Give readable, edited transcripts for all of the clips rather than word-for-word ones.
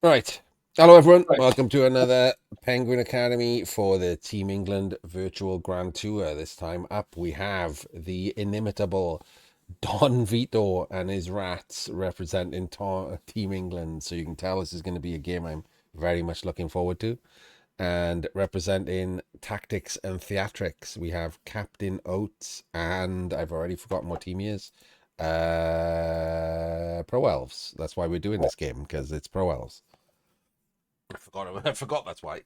Right. Hello, everyone. Right. Welcome to another Penguin Academy for the Team England Virtual Grand Tour. This time up, we have the inimitable Don Vito and his rats representing Team England. So you can tell this is going to be a game I'm very much looking forward to. And representing Tactics and Theatrics, we have Captain Oates, and I've already forgotten what team he is. Pro Elves. That's why we're doing this game, because it's Pro Elves. I forgot. I forgot. That's why.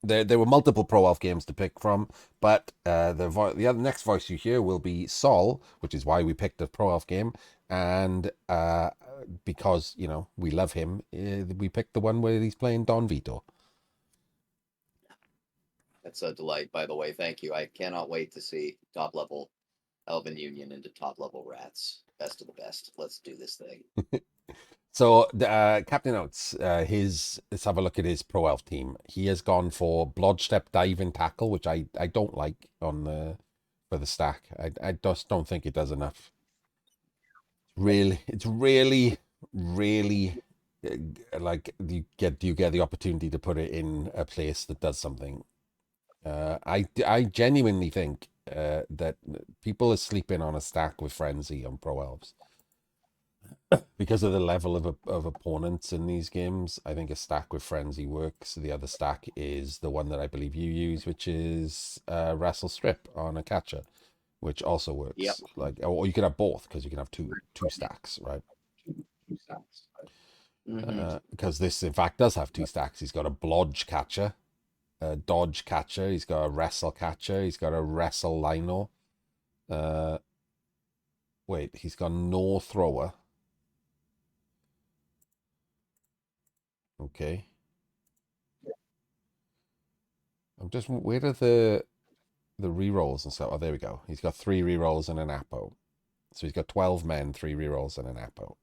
There were multiple Pro Elf games to pick from, but the other next voice you hear will be Sol, which is why we picked a Pro Elf game, and because we love him, we picked the one where he's playing Don Vito. That's a delight, by the way. Thank you. I cannot wait to see top level Elven Union into top level rats. Best of the best. Let's do this thing. So Captain Oates, let's have a look at his Pro Elf team. He has gone for Blodstep Dive and Tackle, which I don't like on the for the stack. I just don't think it does enough. It's really like you get the opportunity to put it in a place that does something. I genuinely think that people are sleeping on a stack with Frenzy on Pro Elves because of the level of opponents in these games. I think a stack with Frenzy works. The other stack is the one that I believe you use, which is Wrestle Strip on a catcher, which also Yep. works. Like, or you can have both because you can have two stacks, right? Two sounds. Mm-hmm. Because this, in fact, does have two stacks. He's got a blodge catcher, a dodge catcher. He's got a wrestle catcher. He's got a wrestle lino. Uh, Wait, he's got no thrower. Okay, I'm just where are the rerolls and stuff? Oh, there we go. He's got three rerolls and an Apo. So he's got 12 men, three rerolls, and an Apo.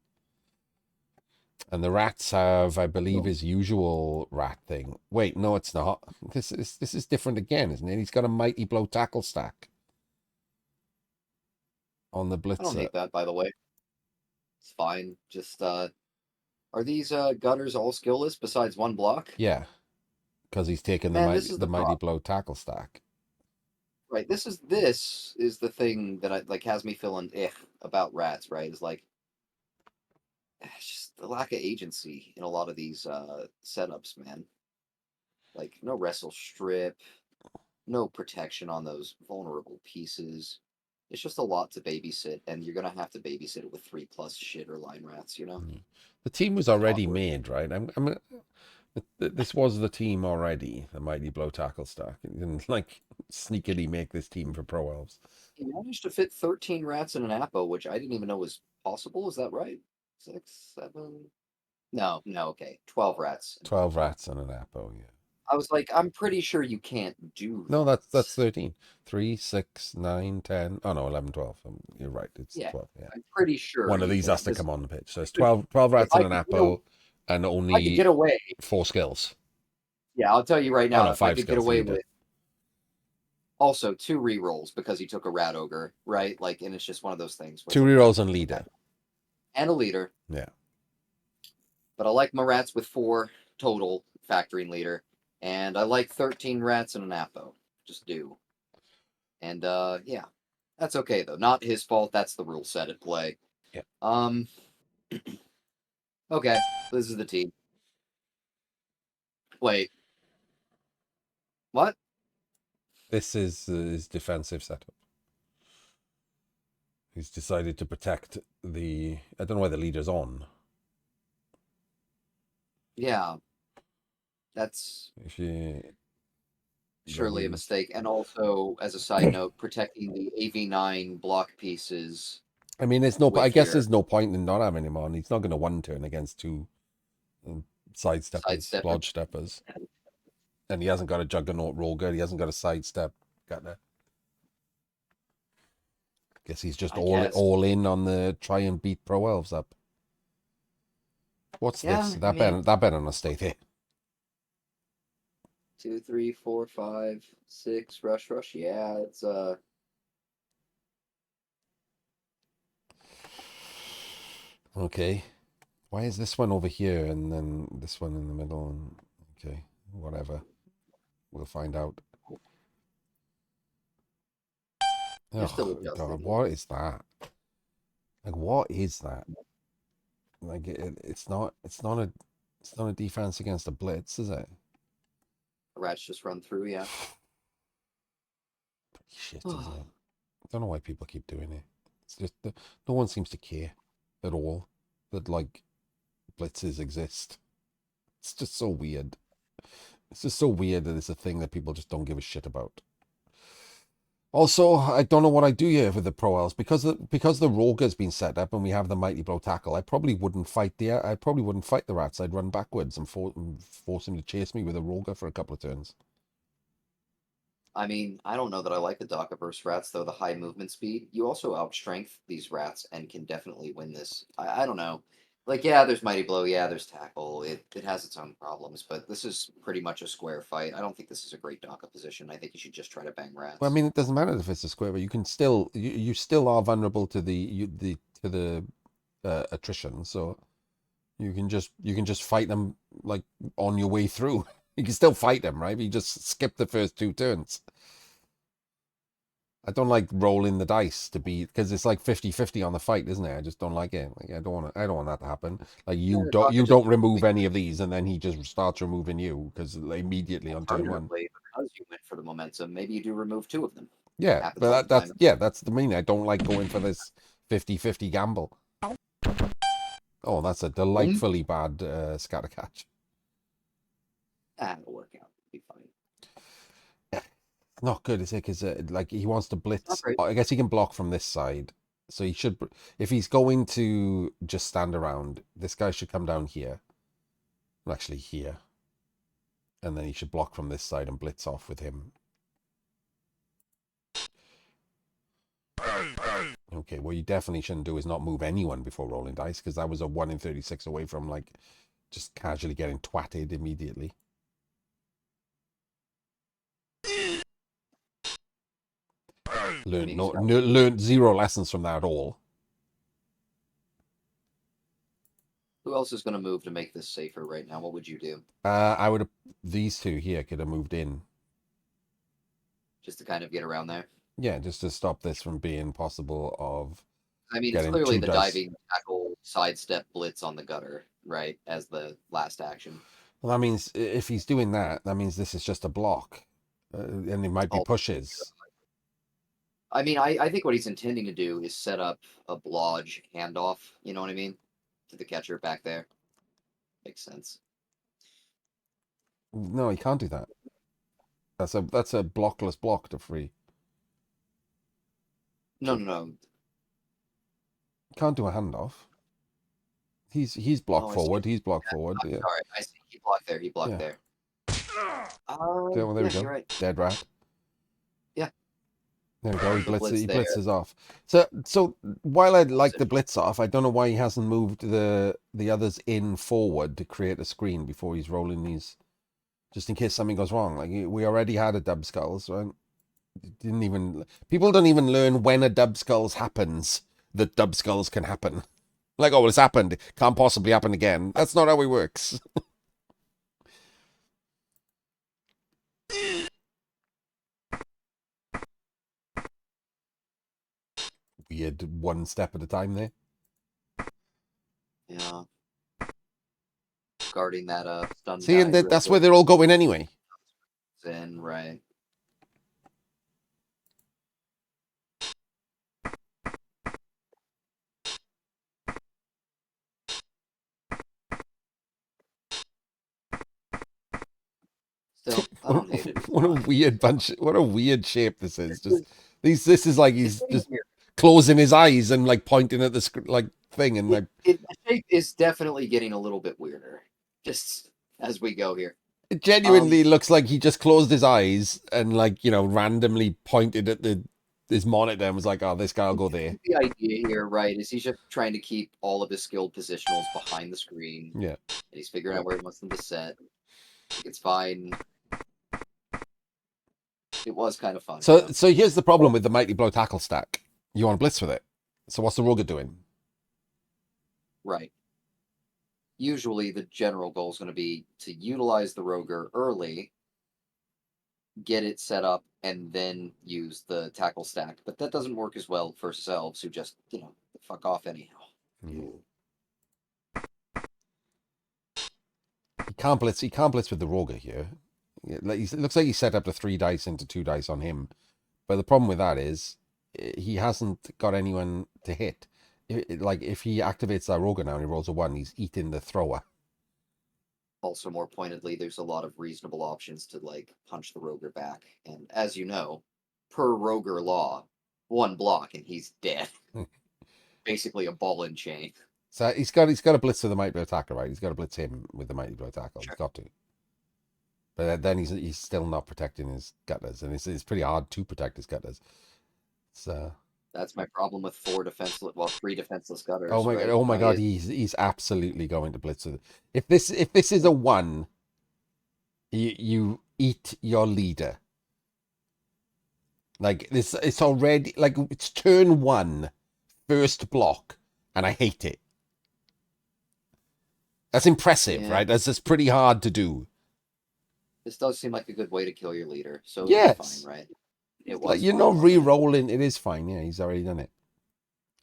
And the rats have, I believe, his usual rat thing. Wait, no, it's not. This is different again, isn't it? He's got a mighty blow tackle stack on the I don't blitzer. hate that, by the way. It's fine. Just are these gunners all skillless besides one block? Yeah, because he's taken the Man, this mighty is the the mighty problem. blow tackle stack. Right. This is the thing that has me feeling about rats, right? Is like it's just the lack of agency in a lot of these setups, man. Like no wrestle strip, no protection on those vulnerable pieces. It's just a lot to babysit, and you're gonna have to babysit it with three plus shit or line rats, you know? Mm. The team was It's already awkward. made, right? This was the team already, the mighty blow tackle stack. You didn't like sneakily make this team for pro elves. He managed to fit 13 rats in an Apo, which I didn't even know was possible. Is that right? Six, seven. No, no, okay. 12 rats in an 12 Apo. rats and an Apo, yeah. I was like, I'm pretty sure you can't do No, that's that. 13. 3, 6, 9, 10. Oh no, 11, 12. You're right. It's Yeah, 12. Yeah. I'm pretty sure One of you these has can't. to Because come on the pitch. So I it's could, 12 if rats and I an could Apo and I could get only away. four skills. Yeah, I'll tell you right Oh now, no, if I five could get skills, away leader. with also two rerolls because he took a rat ogre, right? Like, and it's just one of those things where it's Two like, man, rerolls and leader. and a leader. Yeah. But I like my rats with four total factoring leader, and I like 13 rats and an Apo. Just do. And yeah, that's okay though. Not his fault. That's the rule set at play. Yeah. Um, okay, this is the team. Wait, what? This is his defensive setup. He's decided to protect the. I don't know why the leader's on. Yeah, that's If you. But surely a mistake. And also, as a side note, protecting the AV9 block pieces I mean, there's no. I with guess your there's no point in not having him on. He's not going to one turn against two sidesteppers, sidestep. lodge steppers, and he hasn't got a juggernaut roll good. He hasn't got a sidestep. Got that. Guess he's just I all guess. all in on the try and beat pro elves up. What's this? Yeah, I mean, That better not stay there. two, three, four, five, six, rush, rush. Yeah, it's Okay. Why is this one over here and then this one in the middle? And okay, whatever. We'll find out. You're still Oh adjusting God, a little what bit. is that? Like, what is that? Like, it's not a defense against a blitz, is it? Rats just run through, yeah. Shit, isn't it? I don't know why people keep doing it. It's just no one seems to care at all that like blitzes exist. It's just so weird. It's just so weird that it's a thing that people just don't give a shit about. Also, I don't know what I do here with the Pro Ls because the rogue has been set up and we have the mighty blow tackle. I probably wouldn't fight the rats. I'd run backwards and force him to chase me with a rogue for a couple of turns. I mean, I don't know that I like the Daka versus rats though. The high movement speed. You also outstrength these rats and can definitely win this. I don't know. Like, yeah, there's mighty blow. Yeah, there's tackle. It has its own problems, but this is pretty much a square fight. I don't think this is a great Daka position. I think you should just try to bang Well, I rats. mean, it doesn't matter if it's a square, but you still are vulnerable to the attrition. So you can just fight them like on your way through. You can still fight them, right? But you just skip the first two turns. I don't like rolling the dice to be because it's like 50-50 on the fight, isn't it? I just don't like it. Like I don't want that to happen. Like you Yeah, don't Daka you just don't remove any of these and then he just starts removing you because immediately on turn one. alternatively, because you went for the momentum, maybe you do remove two of them. Yeah, Happens but all the that's time. yeah, that's the meaning. I don't like going for this 50-50 gamble. Oh, that's a Boom. delightfully bad scatter catch. Ah, it'll work out. It'll be fine. Not good, is it? Because like he wants to Not blitz. great. I guess he can block from this side, so he should. If he's going to just stand around, this guy should come down here. Well, actually, here, and then he should block from this side and blitz off with him. Okay, what you definitely shouldn't do is not move anyone before rolling dice, because that was a 1 in 36 away from like just casually getting twatted immediately. I Learned mean, no, he's got. no learned zero lessons from that at all. Who else is going to move to make this safer right now? What would you do? I would have these two here could have moved in. Just to kind of get around there? Yeah, just to stop this from being possible of I mean, it's getting clearly two the dice. diving tackle sidestep blitz on the gutter, right? As the last action. Well, that means if he's doing that, that means this is just a block, and it might be Oh, pushes. I mean, I think what he's intending to do is set up a blodge handoff. You know what I mean? To the catcher back there. Makes sense. No, he can't do that. That's a blockless block to free. No, no, no. Can't do a handoff. He's blocked Oh, I see. forward. He's blocked forward. Yeah, Sorry, I see. He blocked there. He blocked yeah. there. Yeah, well, there we Yeah, you're go. right. Dead rat. Yeah, There we go. the blitz He there. blitzes off. So while I'd like the Position. blitz off, I don't know why he hasn't moved the others in forward to create a screen before he's rolling these, just in case something goes wrong. Like we already had a dub skulls, right? Didn't even people don't even learn when a dub skulls happens that dub skulls can happen. Like, oh, well, it's happened. Can't possibly happen again. That's not how it works. Weird one step at a time there. Yeah. Guarding that stun See, and guy real that's where quick. they're all going anyway. In, right. Still, I don't hate it. It's What a fine. weird bunch. What a weird shape this is. Just these. This is like It's he's getting just weird. closing his eyes and like pointing at the like thing and like The shape is definitely getting a little bit weirder. Just as we go here. it Um, genuinely looks like he just closed his eyes and like randomly pointed at the his monitor and was like, "Oh, this guy'll go there." the idea here, right, is he's just trying to keep all of his skilled positionals behind the screen, Yeah. and he's figuring out where he wants them to set. It's fine. It was kind of fun, So yeah. so here's the problem with the mighty blow tackle stack. You want to blitz with it. So what's the Roger doing? Right. usually the general goal is going to be to utilize the Roger early, get it set up, and then use the tackle stack. But that doesn't work as well for selves who just, fuck off anyhow. Yeah. He can't blitz. He can't blitz with the Roger here. It looks like he set up the 3 dice into 2 dice on him, but the problem with that is he hasn't got anyone to hit. Like if he activates that Roger now and he rolls a 1, he's eating the thrower. Also, more pointedly, there's a lot of reasonable options to like punch the Roger back. And as you know, per Roger law, one block and he's dead. Basically a ball and chain. So he's got to blitz with the mighty blow tackle, right? He's got to blitz him with the mighty blow tackle. He's Sure. got to. But then he's still not protecting his gutters, and it's pretty hard to protect his gutters. So That's my problem with three defenseless oh gutters, my god, right? oh my god, he's absolutely going to blitz with it. If this is a 1, you eat your leader. Like this, it's already like it's turn 1, first block, and I hate it. That's impressive, Yeah, right? That's pretty hard to do. this does seem like a good way to kill your leader, so it'll be fine, Yes, right? It like was you're fine, not wasn't it? re-rolling. It is fine. Yeah, he's already done it.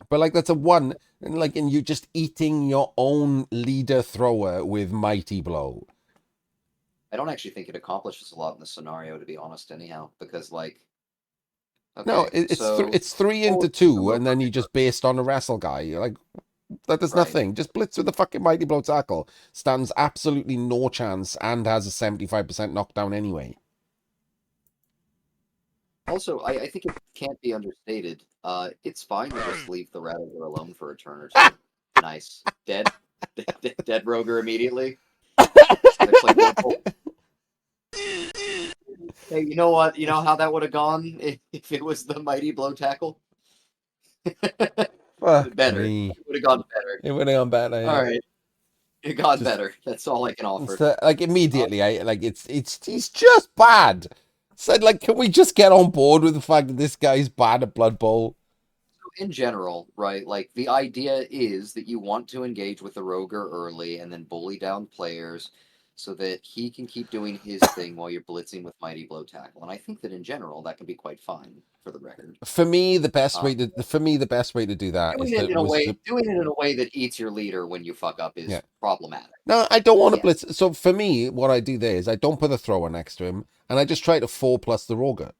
But like that's a 1, and you just eating your own leader thrower with mighty blow. I don't actually think it accomplishes a lot in the scenario, to be honest, anyhow, because like, No, okay, so it's 3 oh, into 2, and then you just based on a wrestle guy. You're like that does right. nothing. Just blitz with the fucking mighty blow tackle. Stands absolutely no chance and has a 75% knockdown anyway. Also, I think it can't be understated. It's fine to just leave the Radical alone for a turn or two. Nice. Dead. Dead Roger immediately. Should I play Blood Bowl? Hey, you know what? You know how that would have gone if it was the Mighty Blow Tackle? Fuck Better. me. It would have gone better. It would have gone better. All Yeah. right. It got Just better. That's all I can offer. like immediately, I like it's he's just bad. Said like, can we just get on board with the fact that this guy's bad at Blood Bowl? In general, right? Like the idea is that you want to engage with the Roger early and then bully down players so that he can keep doing his thing while you're blitzing with Mighty Blow Tackle. And I think that in general that can be quite fine for the record. For me, Uh, the best way to do that is doing it that in a was way to doing it in a way that eats your leader when you fuck up yeah. is problematic. No, I don't want to Yeah, blitz. So for me, what I do there is I don't put the thrower next to him, and I just try to 4+ the Roger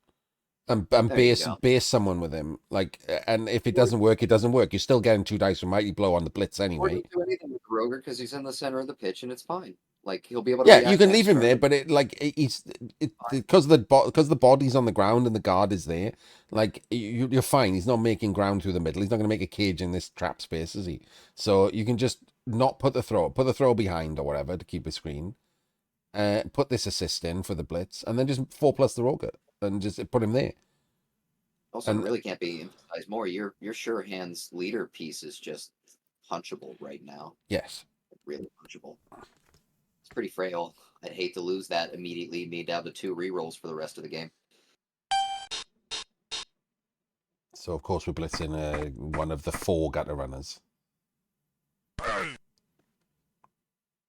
and there you base go. someone with him. Like, and if it Or, doesn't work, it doesn't work. You're still getting 2 dice from mighty blow on the blitz or anyway. don't do anything with the Roger because he's in the center of the pitch and it's fine. Like he'll be able to Yeah, you react can leave next him there, turn. but he's because the body's on the ground and the guard is there. Like you're fine. He's not making ground through the middle. He's not going to make a cage in this trap space, is he? So you can just not put the throw behind or whatever to keep a screen. Put this assist in for the blitz, and then just 4+ the Roger and just put him there. Also, it And really can't be emphasized more. Your sure hands leader piece is just punchable right now. yes, Really punchable. It's pretty frail. I'd hate to lose that immediately. Me down to 2 rerolls for the rest of the game. so of course we're blitzing one of the 4 gutter runners.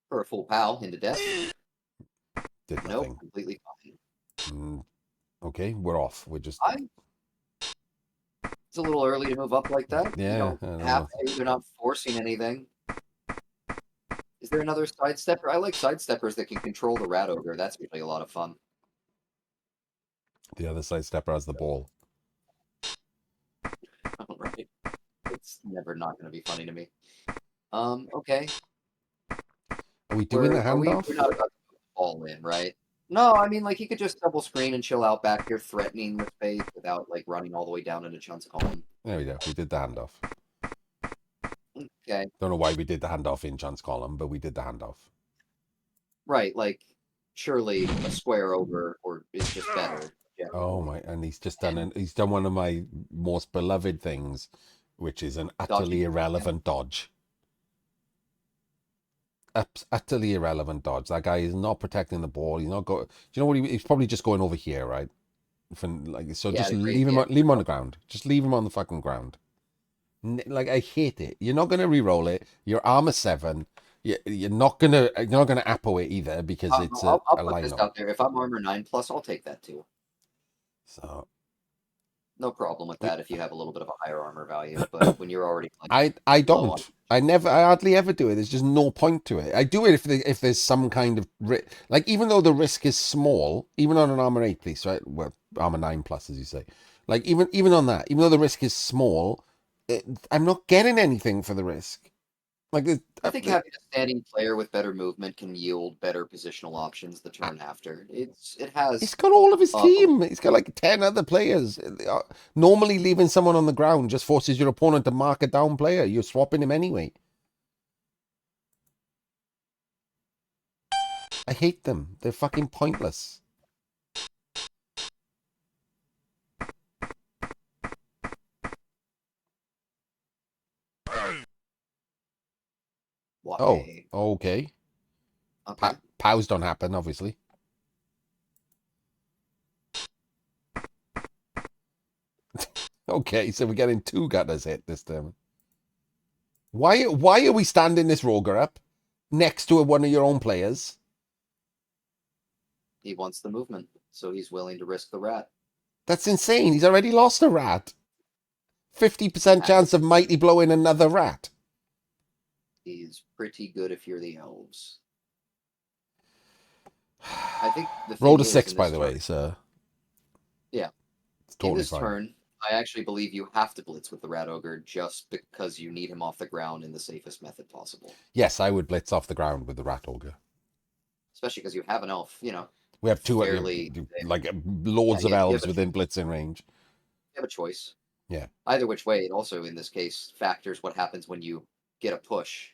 For a full pow into death. Did Nope, nothing. completely fine. Okay, we're off. We're just It's a little early to move up like that. You yeah. don't I don't have know. to. They're not forcing anything. Is there another sidestepper? I like sidesteppers that can control the rat ogre. That's usually a lot of fun. The other side stepper has the ball. All right. It's never not going to be funny to me. Okay. Are we doing the handoff? We're not about to put the ball in, right? No, I mean, like, you could just double screen and chill out back here, threatening the space without, like, running all the way down into Chun's column. There we go. We did the handoff. Okay. Don't know why we did the handoff in John's column, but we did the handoff. Right, like, surely a square over or is just better. Oh my! And he's done one of my most beloved things, which is an utterly Dodging. irrelevant dodge. Utterly irrelevant dodge. That guy is not protecting the ball. He's not going. Do you know what? He's probably just going over here, right? So Yeah, just the great, yeah. leave him on the ground. Just leave him on the fucking ground. Like I hate it. You're not going to re-roll it. Your armor 7. you're not gonna apple it either because it's I'll a put this lineup. out there. If I'm armor 9+, I'll take that too. So No problem with we, that if you have a little bit of a higher armor value. But when you're already like I low on, don't. I hardly ever do it. There's just no point to it. I do it if there's some kind of like even though the risk is small, even on an armor 8 piece, right? Well, armor 9 plus as you say. Like even on that, even though the risk is small, I'm not getting anything for the risk. Like I think having a standing player with better movement can yield better positional options the turn after. It he's has got all of his a team. He's got like 10 other players. Normally, leaving someone on the ground just forces your opponent to mark a down player. You're swapping him anyway. I hate them. They're fucking pointless. Oh, why. okay. Okay. Pows don't happen, obviously. Okay, so we're getting two gutters hit this time. Why are we standing this Roger up next to one of your own players? He wants the movement, so he's willing to risk the rat. That's insane. He's already lost a rat. 50% Happens. chance of Mighty blowing another rat. He's pretty good if you're the elves. I think the thing Rolled a is 6, in by this the turn, way, so yeah, it's in totally this fine. turn, I actually believe you have to blitz with the rat ogre just because you need him off the ground in the safest method possible. Yes, I would blitz off the ground with the rat ogre. Especially because you have an elf, We have two, fairly. like Yeah, loads of you have elves a within blitzing range. choice. Yeah. Either which way, it also in this case factors what happens when you get a push.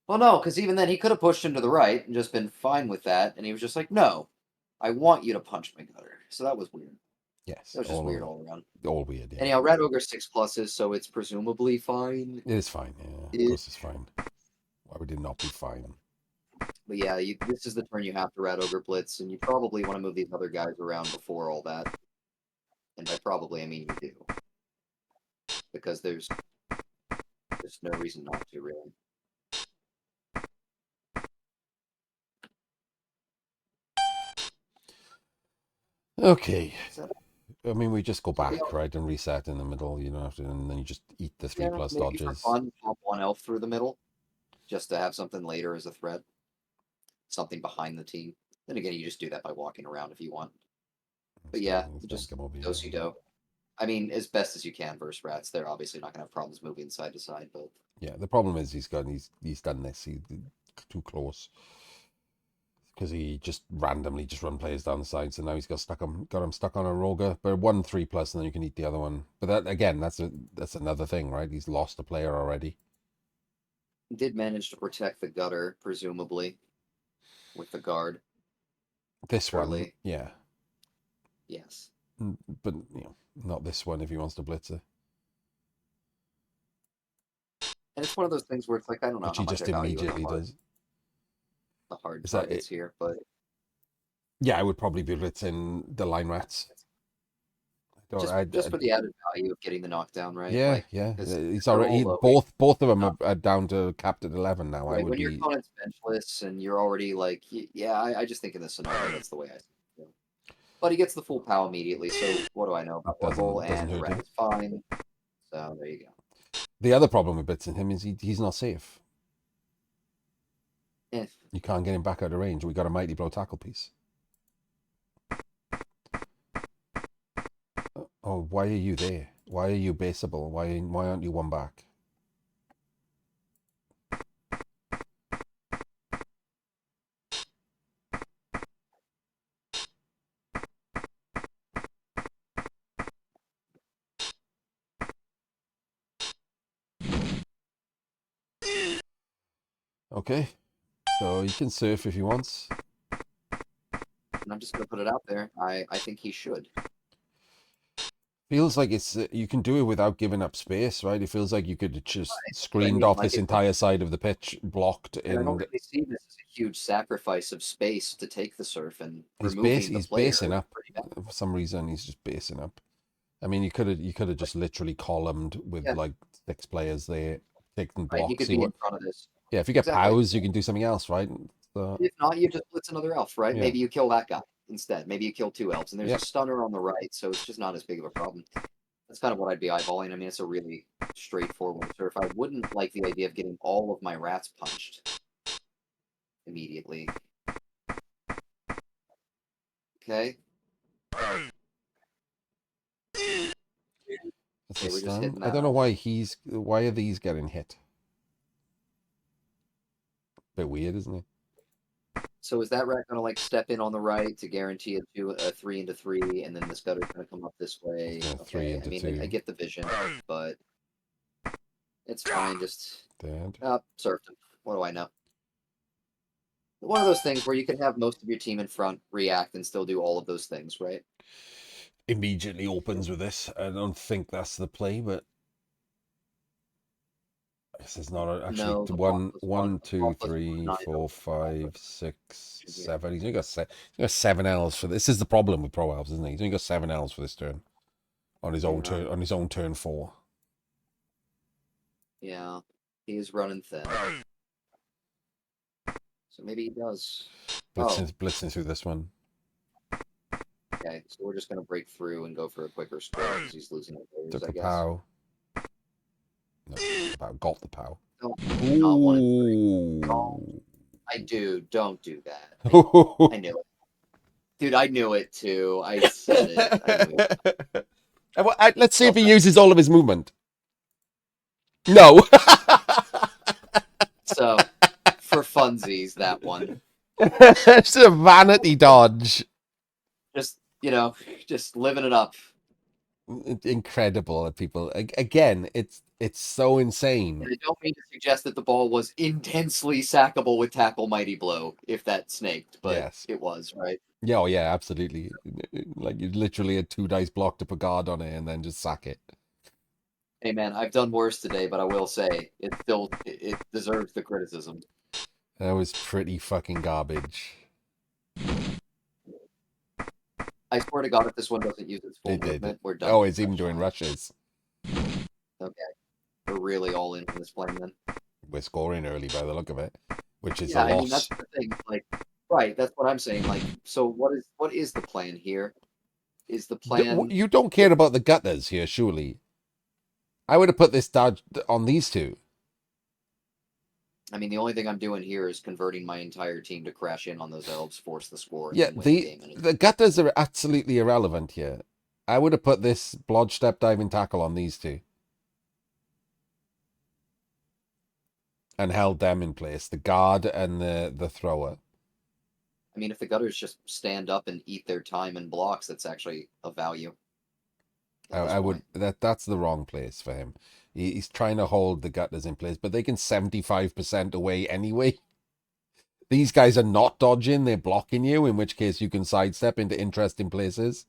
Well, no, because even then he could have pushed him to the right and just been fine with that, and he was just like, "No, I want you to punch my gutter." So that was weird. Yes. That was just weird all around. All weird. Yeah. Anyhow, Rat Ogre 6+, so it's presumably fine. It is fine. Yeah. Of It, course, it's fine. Why would it not be fine? but yeah, this is the turn you have to Rat Ogre Blitz, and you probably want to move these other guys around before all that. And by probably, I mean you do. Because there's no reason not to, really. Okay. So, I mean, we just go yeah, back, right, and reset in the middle. You don't have to, and then you just eat the three yeah, plus maybe for dodges. fun, pop one elf through the middle, just to have something later as a threat. Something behind the team. Then again, you just do that by walking around if you want. But yeah, Let's just come over here. do. I mean, as best as you can versus rats. They're obviously not going to have problems moving side to side, but Yeah, the problem is he's done this. He's too close because he just randomly just run players down the side. So now he's got him stuck on a Roger. But 1 3+, and then you can eat the other one. But that again, that's another thing, right? He's lost a player already. did manage to protect the gutter, presumably, with the guard This one, early. yeah, Yes. but not this one if he wants to blitz it, And it's one of those things where it's like, I don't know which how he much I just value immediately does. the hard Is that it? targets here, but Yeah, I would probably be blitzing the line rats. I don't. just for the added value of getting the knockdown, right? Yeah, Like, yeah. because He's they're already all low. both of them are down to capped at 11 now. I Right, would when your be. opponent's benchless and you're already like, yeah, I just think in this scenario that's the way I see it. But he gets the full POW immediately, so what do I know about It level? doesn't And the hurt rat you. is fine. So there you go. The other problem with blitzing him is he's not safe. Eh, You can't get him back out of range. We got a mighty blow tackle piece. Oh, why are you there? Why are you baseable? Why aren't you one back? Okay, so he can surf if he wants. and I'm just gonna put it out there. I think he should. Feels like it's you can do it without giving up space, right? It feels like you could just But I screened mean, off like this entire side of the pitch, blocked, and I don't and really see this as a huge sacrifice of space to take the surf and he's removing the player basing is up. pretty bad. For some reason, he's just basing up. I mean, you could have just literally columned with Yeah, like 6 players there, taken right. He blocks. could He be would in front of this. Yeah, if you get Exactly. POWs, you can do something else, right? So, If not, you just blitz another elf, right? yeah, Maybe you kill that guy instead. Maybe you kill two elves, and there's a yep. stunner on the right, so it's just not as big of a problem. That's kind of what I'd be eyeballing. I mean, it's a really straightforward surf. I wouldn't like the idea of getting all of my rats punched immediately. Okay. That's a Okay, we're just stun. hitting I that don't know elf. why why are these getting hit? Bit weird, isn't it? So is that rat gonna like step in on the right to guarantee a 3 into 3, and then this gutter's gonna come up this It's way? going three Okay, I into mean I two. get the vision, but it's fine. Just Dead. surfed him. What do I know? One of those things where you can have most of your team in front react and still do all of those things, right? Immediately opens with this. I don't think that's the play, but this is not actually No, the block one, was one. one, The two, block was one three, nine four, five, six, here. seven. He's only got 7 L's for this. Is the problem with Pro Elves, isn't he? He's only got 7 L's for this turn on his own Yeah, turn. On his own turn 4. yeah. He is running thin. So maybe he does. Oh, Blitzing through this one. okay. So we're just gonna break through and go for a quicker score because he's losing the players, Took I a guess. pow. No, got the pow. Don't do not want to. Don't. Ooh. I do. Don't do that. I knew it, dude. I knew it too. I said it. I knew it. Let's see if Well, he uses all of his movement. No. so for funsies, that one. It's a vanity dodge. Just just living it up. Incredible that people again. It's so insane. And I don't mean to suggest that the ball was intensely sackable with tackle mighty blow if that snaked, but Yes. it was, right? Yeah. Oh yeah. Absolutely. Like you literally had 2 dice block to put guard on it and then just sack it. Hey man, I've done worse today, but I will say it deserves the criticism. That was pretty fucking garbage. I swear to God, if this one doesn't use its full It did. movement, we're done Oh, with it's even touch doing time. rushes. Okay, we're really all in on this plan then. We're scoring early by the look of it, which is a Yeah, I mean that's loss. the thing. Like, right, that's what I'm saying. Like, so what is the plan here? Is the plan? You don't care about the gutters here, surely. I would have put this dodge on these two. I mean, the only thing I'm doing here is converting my entire team to crash in on those elves, force the score, and Yeah, then win the game. And it's the gutters are absolutely irrelevant here. I would have put this blodge step diving tackle on these two and held them in place, the guard and the thrower. I mean, if the gutters just stand up and eat their time in blocks, that's actually a value at this I would point. that's the wrong place for him. He's trying to hold the gutters in place, but they can 75% away anyway. These guys are not dodging, they're blocking you, in which case you can sidestep into interesting places.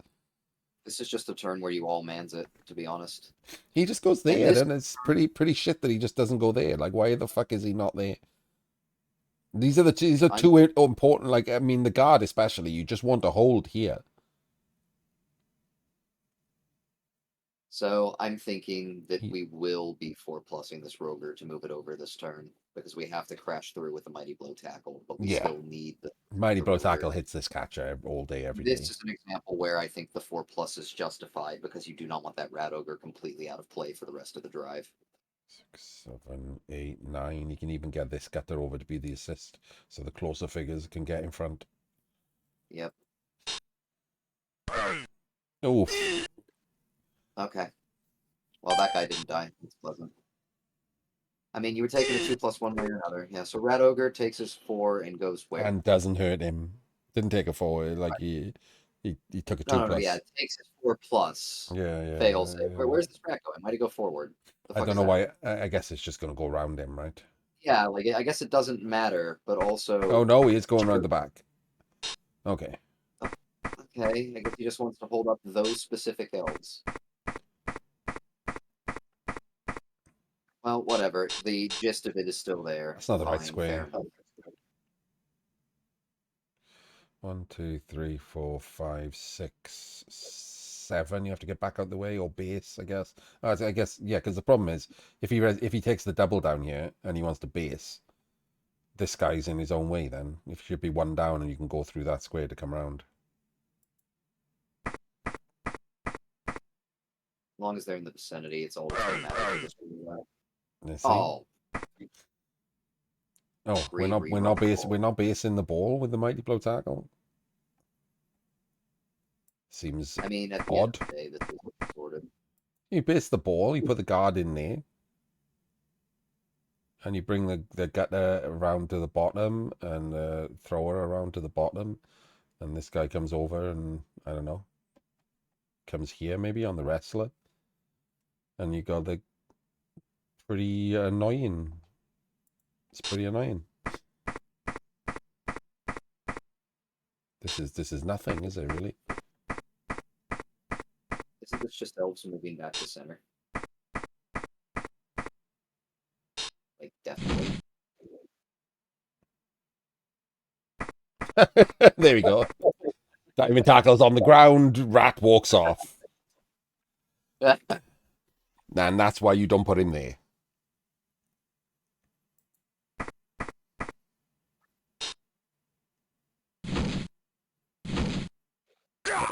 This is just a turn where you all mans it, to be honest. He just goes And there, this, and it's pretty shit that he just doesn't go there. Like, why the fuck is he not there? These are I'm two important. Like, I mean, the guard especially. You just want to hold here. so I'm thinking that He, we will be 4+ing this Roger to move it over this turn because we have to crash through with a mighty blow tackle, but we yeah, still need Mighty the Blow Roger. Tackle hits this catcher all day, every This day. is an example where I think the 4+ is justified because you do not want that rat ogre completely out of play for the rest of the drive. 6, 7, 8, 9. You can even get this gutter over to be the assist, so the closer figures can get in front. Yep. Oh, Okay. Well, that guy didn't die. It's pleasant. I mean, you were taking a 2+1 way or another. Yeah, so Rat Ogre takes his 4 and goes where? and doesn't hurt him. Didn't take a forward. Like he took a No, two no, no, yeah, plus. it takes his 4+. Yeah, Fail save. yeah. Where's this rat going? Why'd he go forward? The I fuck don't is know that? why. I guess it's just gonna go around him, right? Yeah, like, I guess it doesn't matter, but Oh also. no, he is going around Sure. the back. Okay. Okay, I guess he just wants to hold up those specific elves. Well, whatever. The gist of it is still there. That's not the right Fine, fair square. enough. 1, 2, 3, 4, 5, 6, 7. You have to get back out the way or base, I guess. Oh, I guess yeah, because the problem is if he takes the double down here and he wants to base, This guy's in his own way then. If you should be one down and you can go through that square to come around. As long as they're in the vicinity, it's all just gonna matter. Let's see. Oh, Oh, re-roll. we're not basing the ball with the mighty blow tackle. Seems I mean, at the end odd. of the day, this is sort of. You base the ball, you put the guard in there, and you bring the gutter around to the bottom and the thrower around to the bottom, and this guy comes over and I don't know, comes here maybe on the wrestler, and you got the pretty annoying. It's pretty annoying. This is nothing, is it really? Isn't this just elves moving back to center? Like, definitely. There we go. Diving tackles on the ground. Rat walks off, and that's why you don't put him there.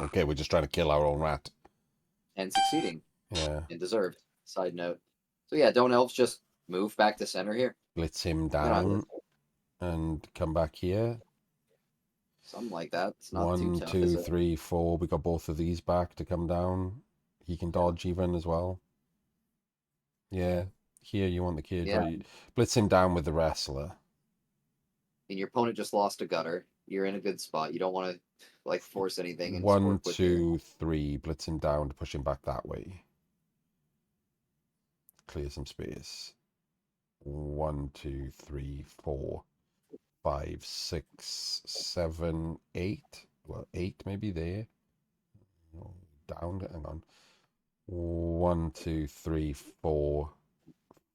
Okay, we're just trying to kill our own rat. And succeeding. Yeah. And deserved. Side note. So yeah, don't elves just move back to center here? Blitz him down and come back here. Something like that. It's not too One, tough, is two, it? 3, 4. We got both of these back to come down. He can dodge even as well. Yeah. Here you want the kid, Yeah. right? Blitz him down with the wrestler. And your opponent just lost a gutter. You're in a good spot. You don't want to like force anything and One, score quickly. 2, 3. Blitz him down to push him back that way. Clear some space. 1, 2, 3, 4, 5, 6, 7, 8. Well, 8 maybe there. Down. Hang on. 1, 2, 3, 4,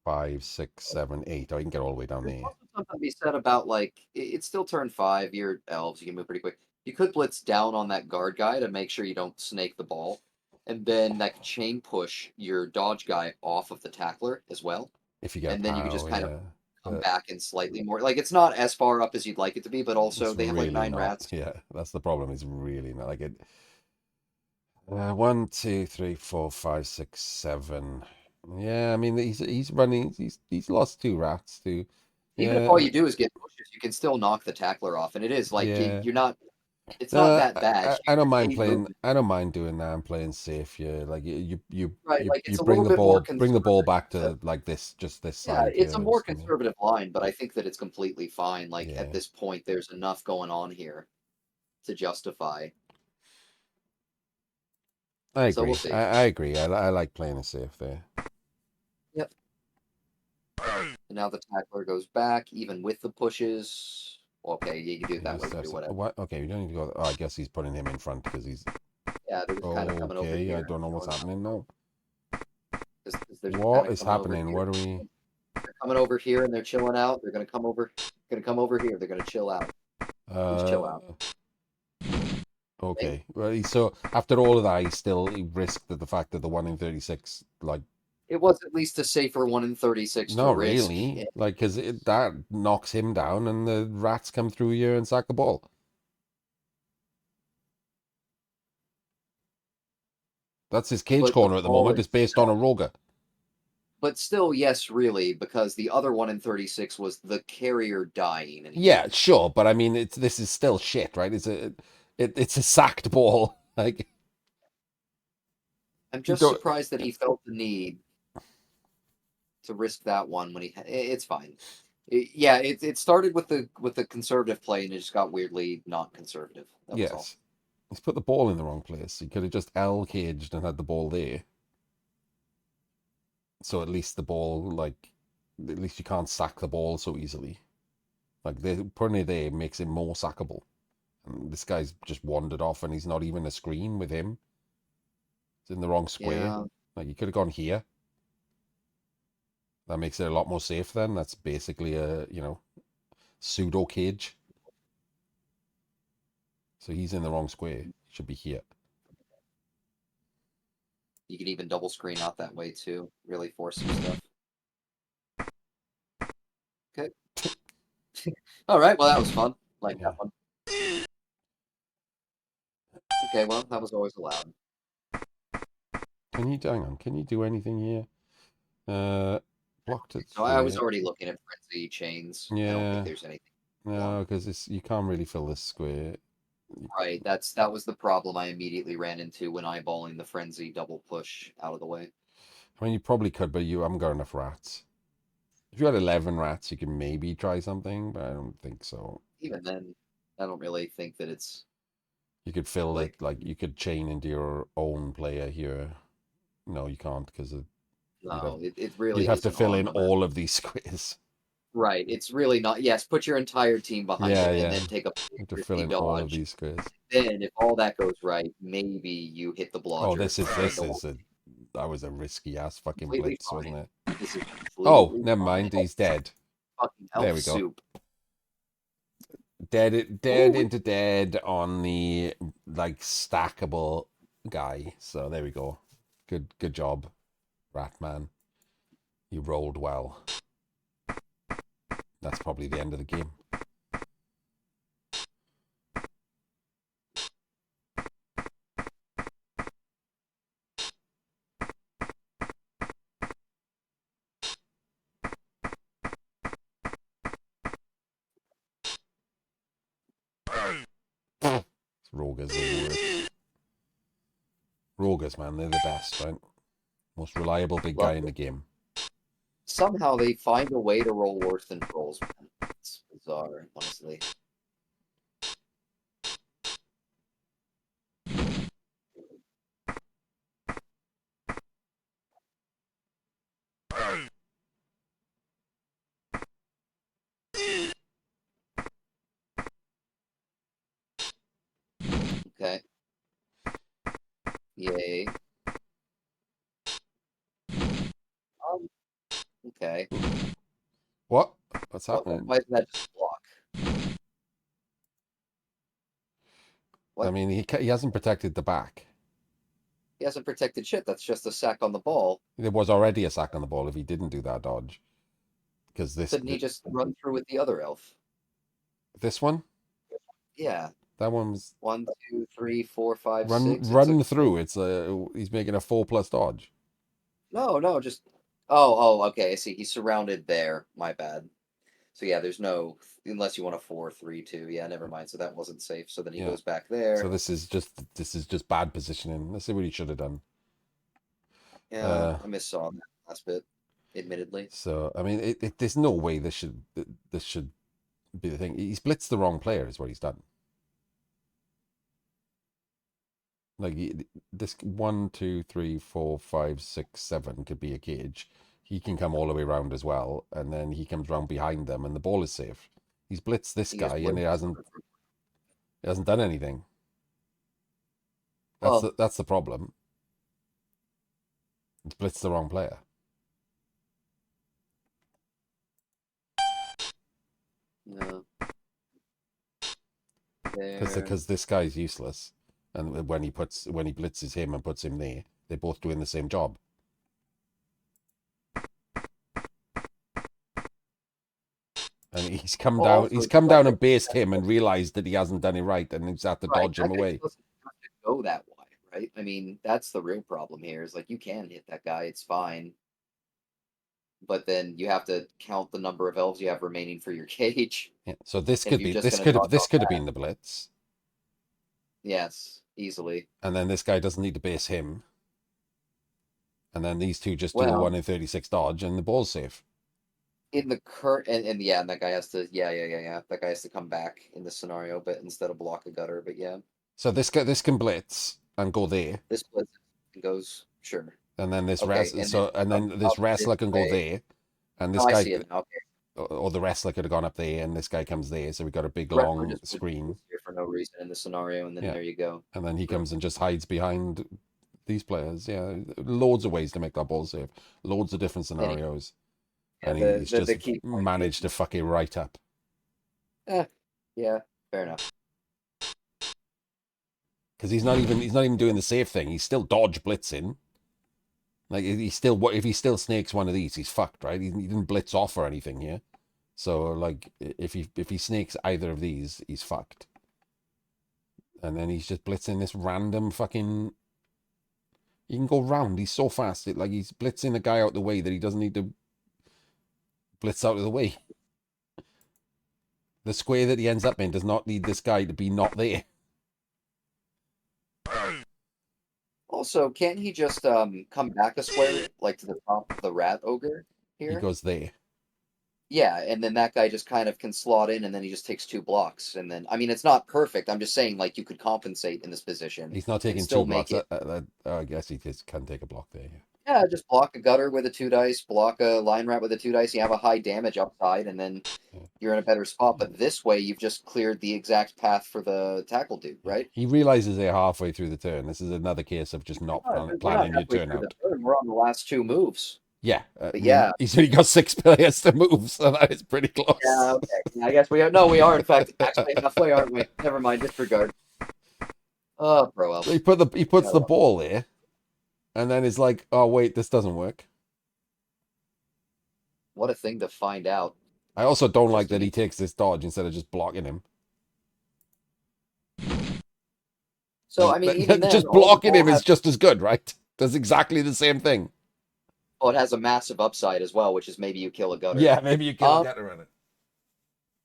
5, 6, 7, 8. Oh, you can get all the way down There's there. also something to be said about like it's still turn 5. You're elves. You can move pretty quick. You could blitz down on that guard guy to make sure you don't snake the ball, and then that can chain push your dodge guy off of the tackler as well. If you get a And then you could just POW, kind of yeah. come But back in slightly more. Like it's not as far up as you'd like it to be, but also it's they have like really 9 not. rats. Yeah, that's the problem. It's really not like it. 1, 2, 3, 4, 5, 6, 7. Yeah, I mean he's running. He's lost 2 rats too. Even if all Yeah, you do is get pushes, you can still knock the tackler off. And it is like yeah. you're not. It's not that bad. I don't You mind gain playing. movement, I don't mind doing that. I'm playing safe. Yeah, like right? Like you it's a little bit more bring the ball conservative. back to like this, just this Yeah, side it's a here. more Just come here. conservative line, but I think that it's completely fine. Like at Yeah, this point, there's enough going on here to justify. I So we'll agree. see. I agree. I like playing it safe there. Yep. And now the tackler goes back, even with the pushes. Okay, you can do it You that way just have too. some. Whatever. What? Okay, we don't need to go. Oh, I guess he's putting him in front because he's Yeah, they're just kind of coming over okay. I here don't know and what's chilling out. happening now. They're just kind What of is coming over happening? here. What are we? They're coming over here and they're chilling out. They're gonna come over. Gonna come over here. They're gonna chill out. Please chill Uh, out. Okay? okay. Well, so after all of that, he risked the fact that the 1 in 36, like, It was at least a safer 1 in 36 to not risk. really, like, because that knocks him down and the rats come through here and sack the ball. That's his cage But the corner at the ball moment. It's based on itself. a Roga. But still, yes, really, because the other 1 in 36 was the carrier dying and he Yeah, lived. sure, but I mean, this is still shit, right? It's a sacked ball. Like I'm you just don't. surprised that he felt the need to risk that one when it's fine. Yeah, it started with the conservative play and it just got weirdly not conservative. That was all. Yes, he's put the ball in the wrong place. He could have just L caged and had the ball there. So at least the ball, like, at least you can't sack the ball so easily. Like putting it there makes him more sackable. And this guy's just wandered off, and he's not even a screen with him. It's in the wrong square. Yeah, Like he could have gone here. That makes it a lot more safe. Then that's basically a pseudo cage. So he's in the wrong square. He should be here. you can even double screen out that way too. Really force some stuff. Okay. All right, well that was fun. Like Yeah. that one. Okay, well that was always allowed. Can you hang on? Can you do anything here? Uh, blocked it So I was there. already looking at frenzy chains. I don't think Yeah. there's anything No, one. because it's you can't really fill this square. Right, that was the problem I immediately ran into when eyeballing the frenzy double push out of the way. I mean, you probably could, but you haven't got enough rats. If you had 11 rats, you can maybe try something, but I don't think so. Even then, I don't really think that it's You could fill it, like like, you could chain into your own player here. No, you can't, because you'd have no, it really you'd have to isn't fill on in no matter. all of these squares. Right, it's really not. Yes, put your entire team behind Yeah, it and yeah. then take a You have to fill risky in all of dodge. these squares. Then, if all that goes right, maybe you hit the Oh, blodger this is and this the whole is a that was a risky ass fucking completely blitz, wasn't fine. it? This is Oh, completely never fine. mind. Oh, He's dead. fucking There elf we go. soup. Dead Ooh, into dead on the like stackable guy. So there we go. Good job, Ratman. You rolled well. That's probably the end of the game. Rogers are the worst. Rogers, man, they're the best, right? Most reliable big love guy in it. the game. Somehow they find a way to roll worse than trolls, man. It's bizarre, honestly. Okay. Yay. Um, okay. What? What's What, happening? why isn't that just a block? I What? mean, he hasn't protected the back. He hasn't protected shit. That's just a sack on the ball. There was already a sack on the ball if he didn't do that dodge. Because Couldn't he just run through with the other elf? this one, Yeah. that one was 1, 2, 3, 4, 5, 6. It's a run through. It's a he's making a 4+ dodge. no, no, just oh, okay. I see. He's surrounded there. My bad. So yeah, there's no unless you want a 4, 3, 2. Yeah, never mind. So that wasn't safe. So then he Yeah. goes back So there. this is just bad positioning. Let's see what he should have done. Yeah, Uh, I missaw that last bit, admittedly. so I mean, there's no way this should be the thing. He's blitzed the wrong player, is what he's done. Like this 1, 2, 3, 4, 5, 6, 7 could be a cage. He can come all the way around as well, and then he comes round behind them, and the ball is safe. He's blitzed this He is guy, and blue. it hasn't done anything. That's Well, the problem. It's blitzed the wrong player no, because there. because this guy's useless, and when he blitzes him and puts him there, they're both doing the same job. And Well, also he's it's come not down like and based him and realized that he hasn't done it right, and he's had to right. dodge him That guy away. doesn't have to go that wide, right? I mean, that's the real problem here. Is like you can hit that guy, it's fine, but then you have to count the number of elves you have remaining for your cage, Yeah. So and if you're just this gonna could have dodge this off could have that, been the blitz, yes, easily. and then this guy doesn't need to base him, and then these two just do a Well, 1 in 36 dodge, and the ball's safe. in the current and yeah, and that guy has to yeah. That guy has to come back in this scenario, but instead of block a gutter, but yeah, So this can blitz and go there, this blitz goes sure. and then Okay, and then comes this up this wrestler can go way. there, and No, this I guy see it now. Okay, or the wrestler could have gone up there, and this guy comes there, so we got a big the wrestler long just screen. moves here for no reason in the scenario, and then Yeah, there you go. and then he Yep. comes and just hides behind these players. Yeah, loads of ways to make that ball safe, loads of different And scenarios, yeah, and the, he's the just the key point managed to being, fuck it right up. yeah, fair enough. Because he's not even doing the safe thing. He's still dodge blitzing. Like he's still if he still snakes one of these, he's fucked, right? He didn't blitz off or anything here. So like if he snakes either of these, he's fucked. And then he's just blitzing this random fucking. He can go round. He's so fast. Like he's blitzing a guy out the way that he doesn't need to blitz out of the way. The square that he ends up in does not need this guy to be not there. Also, can't he just come back a square like to the top of the rat ogre He here? goes there. Yeah, and then that guy just kind of can slot in, and then he just takes 2 blocks, and then I mean it's not perfect. I'm just saying like you could compensate in this position He's not and taking two still make blocks. it. I guess he just can take a block there. Yeah. Yeah, just block a gutter with a 2 dice, block a line rat with a 2 dice. You have a high damage upside, and then Yeah. you're in a better spot. But this way, you've just cleared the exact path for the tackle dude, Yeah. right? He realizes they're halfway through the turn. This is another case of just not We're not planning your halfway turn through the out. turn. We're on the last 2 moves. Yeah, But I mean, yeah, he's only got 6 players to move, so that is pretty yeah, close. okay. Yeah, I guess we are. No, we are in fact actually halfway, aren't we? Never mind. Disregard. Oh, pro So elf. he puts the ball there, and then is like, oh wait, this doesn't work. What a thing to find out I also don't like just that he immediately. takes this dodge instead of just blocking him. So I mean, even then, Just all the blocking ball him has. is just as good, right? Does exactly the same thing. Well, it has a massive upside as well, which is maybe you kill a gutter. Yeah, maybe you kill a Um. gutter on it.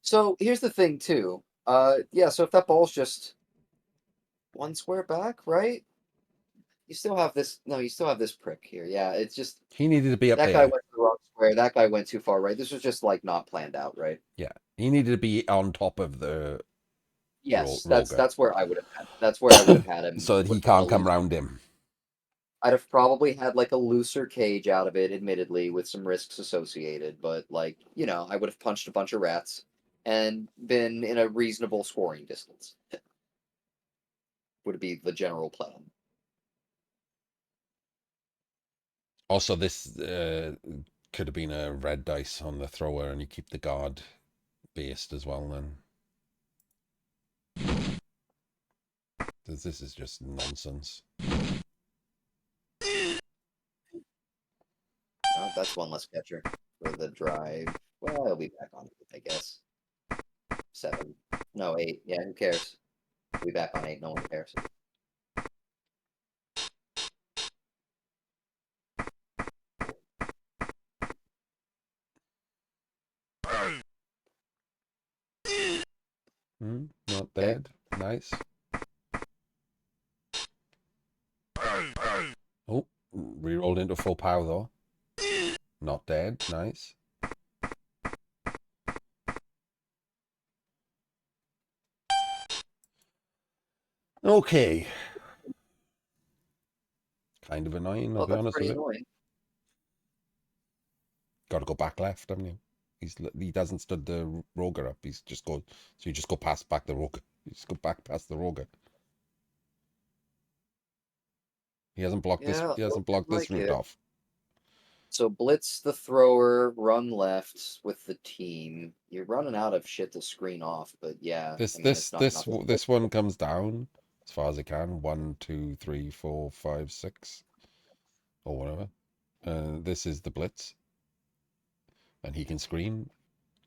So here's the thing too. Yeah. So if that ball's just 1 square back, right? You still have this. No, you still have this prick here. Yeah. It's just He needed to be up that guy there. went to the wrong square. That guy went too far right. This was just like not planned out, right? Yeah, he needed to be on top of the Yes. Roger That's where I would have had. That's where I would have had him. so that Would he have been a can't come loose. round him. I'd have probably had like a looser cage out of it, admittedly, with some risks associated. But like I would have punched a bunch of rats and been in a reasonable scoring distance. Would be the general plan. Also, this could have been a red dice on the thrower, and you keep the guard based as well. Then this is just nonsense. That's one less catcher for the drive. Well, he'll be back on it, I guess. 7. No, 8. Yeah, who cares? He'll be back on 8. No one cares. Not Okay. dead. Nice. Oh, rerolled into full power though. Not dead. Nice. Okay. Kind of annoying, I'll Oh, be that's honest pretty with you. annoying. Got to go back left, haven't you? He doesn't stood the Roger up. He's just go. So you just go past back the Roger. You just go back past the Roger. He hasn't blocked this. Yeah, He hasn't blocked this like route it. off. So blitz the thrower, run left with the team. You're running out of shit to screen off, but yeah, This I mean this it's not this nothing. this one comes down as far as it can. 1, 2, 3, 4, 5, 6, or whatever. This is the blitz, and he can screen.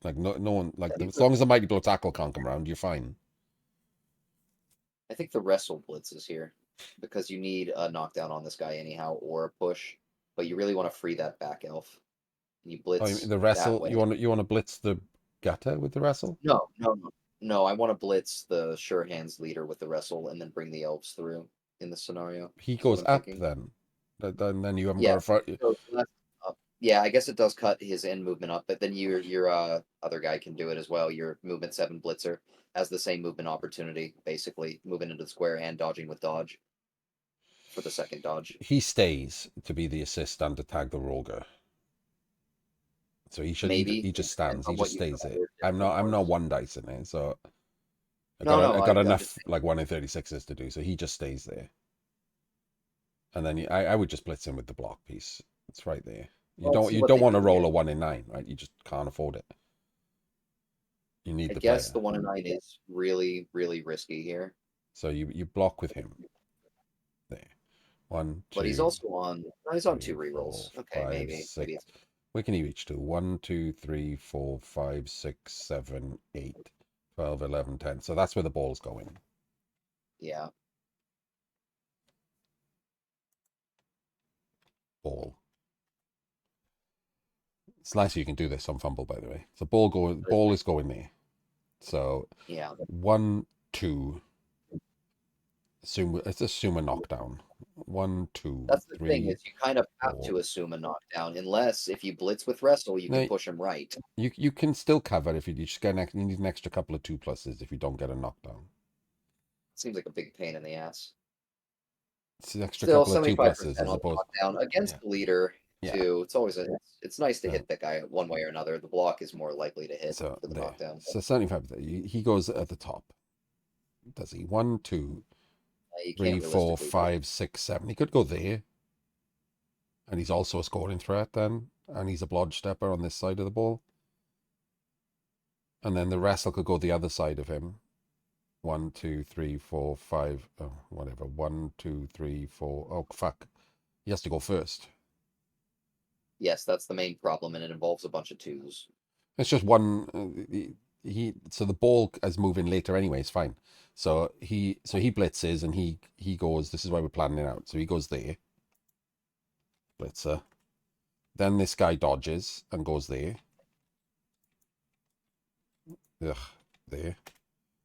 Like no one like as long as the mighty blow tackle can't come around, you're fine. I think the wrestle blitz is here because you need a knockdown on this guy anyhow or a push, but you really want to free that back elf. And you Oh, you mean blitz the that wrestle. way. You want to blitz the gutter with the wrestle. No, no, no, no. I want to blitz the sure hands leader with the wrestle and then bring the elves through in the scenario. He Is what goes I'm up thinking. then. Then you haven't got Yeah, a front. so left up. Yeah, I guess it does cut his end movement up, but then your other guy can do it as well. Your movement 7 blitzer has the same movement opportunity, basically moving into the square and dodging with dodge for the second dodge. He stays to be the assist and to tag the Roger. So Maybe he just it depends stands. He on just what you stays there. your general I'm not force. one dice in it, so No, no, I got I'm just enough like 1 in 36s to do. So he just stays there, and then I would just blitz him with the block piece. It's right there. well, see You what don't they want do to here. roll a 1 in 9, right? You just can't afford it. You need I the guess player, the 1 in 9 is really, really risky here, so you block with him there. One, but he's two, also on. No, he's on 2 three, four, rerolls. Okay, five, maybe six. it's Where can he reach to? 1, 2, 3, 4, 5, 6, 7, 8, 12, 11, 10. So that's where the ball's going. Yeah. Ball. It's nice you can do this on Fumble, by the way. So But ball is going there. So yeah. 1, 2. Let's assume a knockdown. 1, 2, That's the thing 3, is you kind of have 4. to assume a knockdown, unless if you blitz with wrestle, you can No, push him right. you can still cover if you just get you need an extra couple of 2+s if you don't get a knockdown. Seems like a big pain in the ass. It's an extra Still, couple of 2+s 75% as on opposed. knockdown against Yeah, the leader yeah. too. It's always it's nice to So, hit that guy one way or another. The block is more likely to hit so for the there. knockdown. But So 75. He goes at the top. Does he? 1, 2, you 3, can't 4, realistically do. 5, 6, 7. He could go there, and he's also a scoring threat then, and he's a blodge stepper on this side of the ball, and then the wrestle could go the other side of him. 1, 2, 3, 4, 5. Oh, whatever. 1, 2, 3, 4. Oh, fuck. He has to go first. Yes, that's the main problem, and it involves a bunch of twos. It's just one. So the ball is moving later anyway. It's fine. So he blitzes and he goes. This is why we're planning it out. So he goes there, blitzer. Then this guy dodges and goes there. Ugh, there.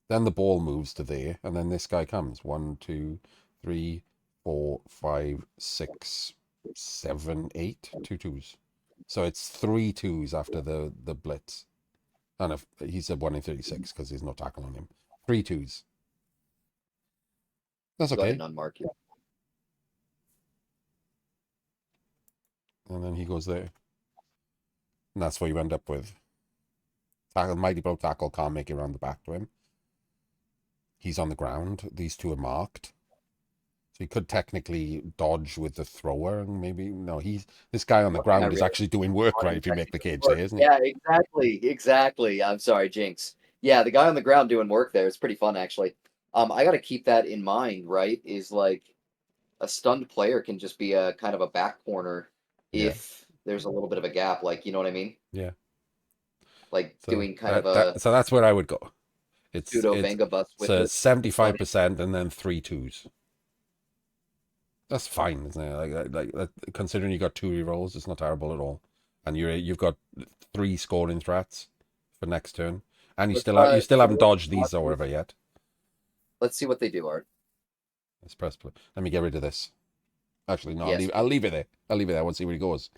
Then the ball moves to there, and then this guy comes. 1, 2, 3, 4, 5, 6, 7, 8. Two twos. So it's 3 twos after the blitz. And if he said 1 in 36 because there's no tackle on him. 3 twos. That's Go ahead okay. and unmark it. And then he goes there. And that's what you end up with. Tackle, Mighty Blow tackle can't make it around the back to him. He's on the ground. These two are marked. So he could technically dodge with the thrower and maybe no, this guy on the One thing I ground is realized actually doing work right is if you make actually the doing cage there, work. isn't he? Yeah, exactly, exactly. I'm sorry, Jinx. Yeah, the guy on the ground doing work there. It's pretty fun, actually. I got to keep that in mind, right? Is like a stunned player can just be a kind of a back corner Yeah. if there's a little bit of a gap, like you know what I mean? Yeah. Like So doing kind of that a that so that's where I would go. pseudo It's Venga bust with so it, but 75% and then 3 twos. That's fine, isn't it? Considering you got 2 rerolls, it's not terrible at all. And you've got 3 scoring threats for next turn, and you still so haven't what dodged these or monsters- whatever yet. let's see what they do, Art. Let's press play. Let me get rid of this. Actually, no, Yes, I'll leave it there. I'll leave it there. I want to see where he goes.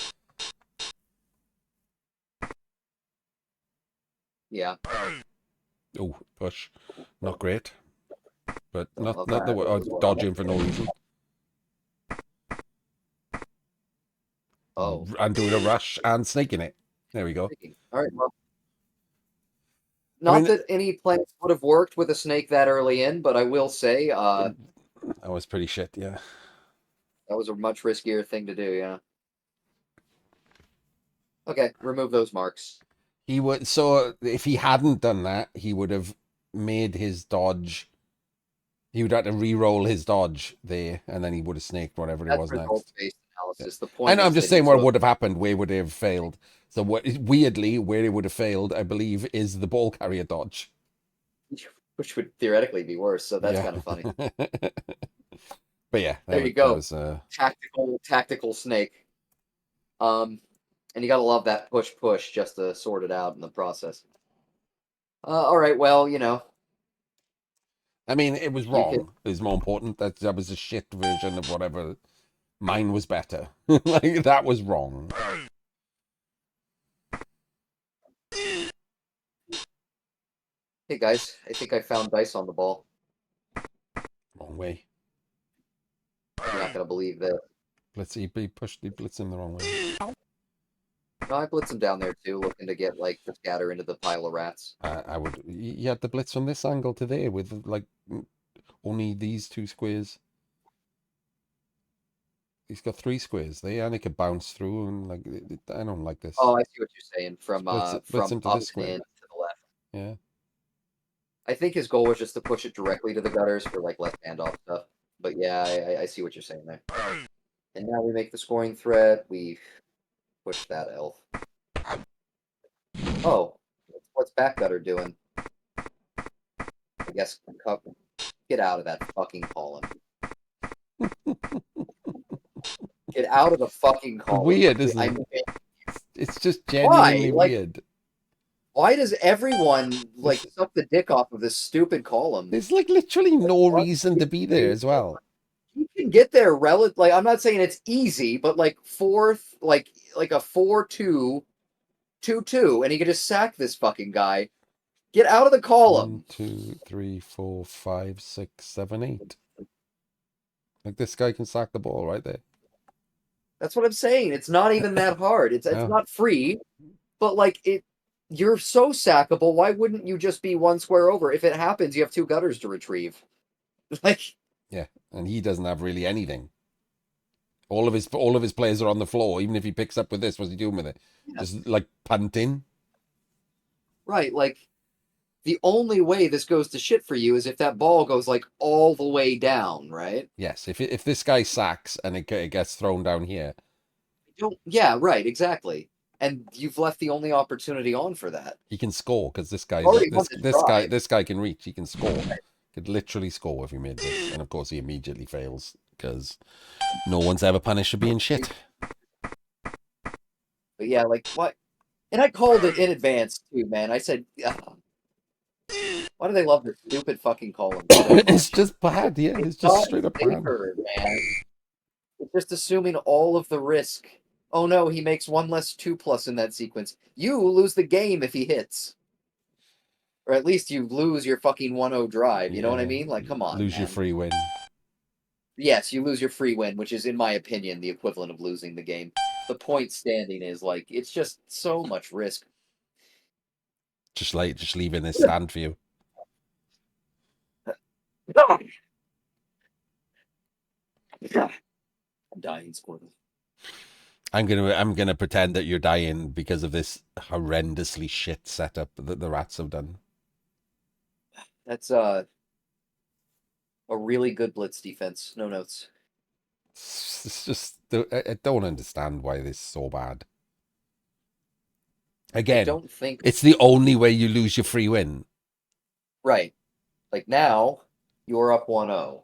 yeah, Oh, push. Not great. But don't not love not the that. dodging for no reason. Oh, And doing a rush and snaking it. There we go. all right. Well, I not mean, that any plans would have worked with a snake that early in, but I will say that was pretty shit, yeah. that was a much riskier thing to do. Yeah. Okay, remove those marks. He would so if he hadn't done that, he would have made his dodge. He would have to re-roll his dodge there, and then he would have snaked whatever it That's was next. results-based Yeah. analysis. The I point know. I'm is just that he saying what took, would have happened. Where would they have failed? So what weirdly where it would have failed, I believe, is the ball carrier dodge. which would theoretically be worse. So that's Yeah. kind of funny. But yeah, There you that go. was Tactical snake. Um, and you gotta love that push just to sort it out in the process. All right. Well, I mean, it was you can. wrong. Is more important. That was a shit version of whatever. Mine was better. Like that was wrong. Hey guys, I think I found dice on the ball. Wrong way. You're not gonna believe this. He pushed the blitz in the wrong way. No, I blitz him down there too, looking to get like the scatter into the pile of rats. I would. You had the blitz from this angle to there with like only these 2 squares. He's got 3 squares there, and it could bounce through. And like, I don't like this. Oh, I see what you're saying. Blitz From into up this and square. in to the left. Yeah. I think his goal was just to push it directly to the gutters for like less handoff stuff. But yeah, I see what you're saying there. And now we make the scoring threat. We Push that elf. Oh, what's Backgutter doing? I guess get out of that fucking column. Get out of the fucking column. Weird, isn't I it? mean, It's just why? genuinely Like, weird. why does everyone like This, suck the dick off of this stupid column? there's like literally Like, no what? reason to be there as well. You can get there relative. Like, I'm not saying it's easy, but like fourth, like a 4-2, 2-2, and he can just sack this fucking guy. Get out of the One, column. two, three, four, five, six, seven, eight. Like this guy can sack the ball right there. That's what I'm saying. It's not even that hard. It's Oh, not free, but like it. You're so sackable. Why wouldn't you just be one square over? If it happens, you have two gutters to retrieve. Like, yeah, and he doesn't have really anything. All of his players are on the floor. Even if he picks up with this, what's he doing with it? yeah, Just like punting. right. Like the only way this goes to shit for you is if that ball goes like all the way down, right? Yes, if this guy sacks and it gets thrown down here, Don't. Yeah, right. Exactly. And you've left the only opportunity on for that. he can score because this guy's Already won the drive. this guy can reach. He can score. Could literally score if he made this, and of course he immediately fails because no one's ever punished for being shit. But yeah, like what? And I called it in advance too, man. I said, why do they love this stupid fucking column so It's much? just bad, yeah. It's It's just not straight up bad. safer, man. It's just assuming all of the risk. Oh no, he makes one less 2+ in that sequence. You lose the game if he hits. Or at least you lose your fucking 1-0 drive. You know what I Yeah, mean? Like, come on, lose your man. free win. Yes, you lose your free win, which is, in my opinion, the equivalent of losing the game. The point standing is like, it's just so much risk. Just leaving this stand for you. I'm dying, Squirtle. I'm gonna pretend that you're dying because of this horrendously shit setup that the rats have done. That's a really good blitz defense. No notes. It's just I don't understand why this is so bad. I Again, don't think it's the only way you lose your free win. right. Like now, you're up 1-0.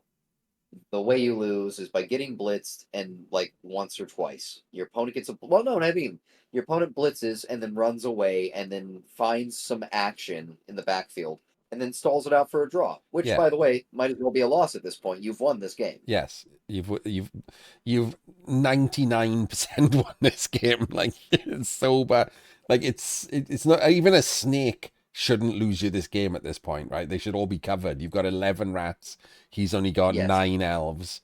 The way you lose is by getting blitzed and like once or twice. Your opponent gets a well, no, not even. Your opponent blitzes and then runs away and then finds some action in the backfield and then stalls it out for a draw. Which, Yeah. by the way, might as well be a loss at this point. You've won this game. Yes. You've 99% won this game. Like it's so bad. Like it's not even a snake shouldn't lose you this game at this point, right? They should all be covered. You've got 11 rats. He's only got Yes. 9 elves.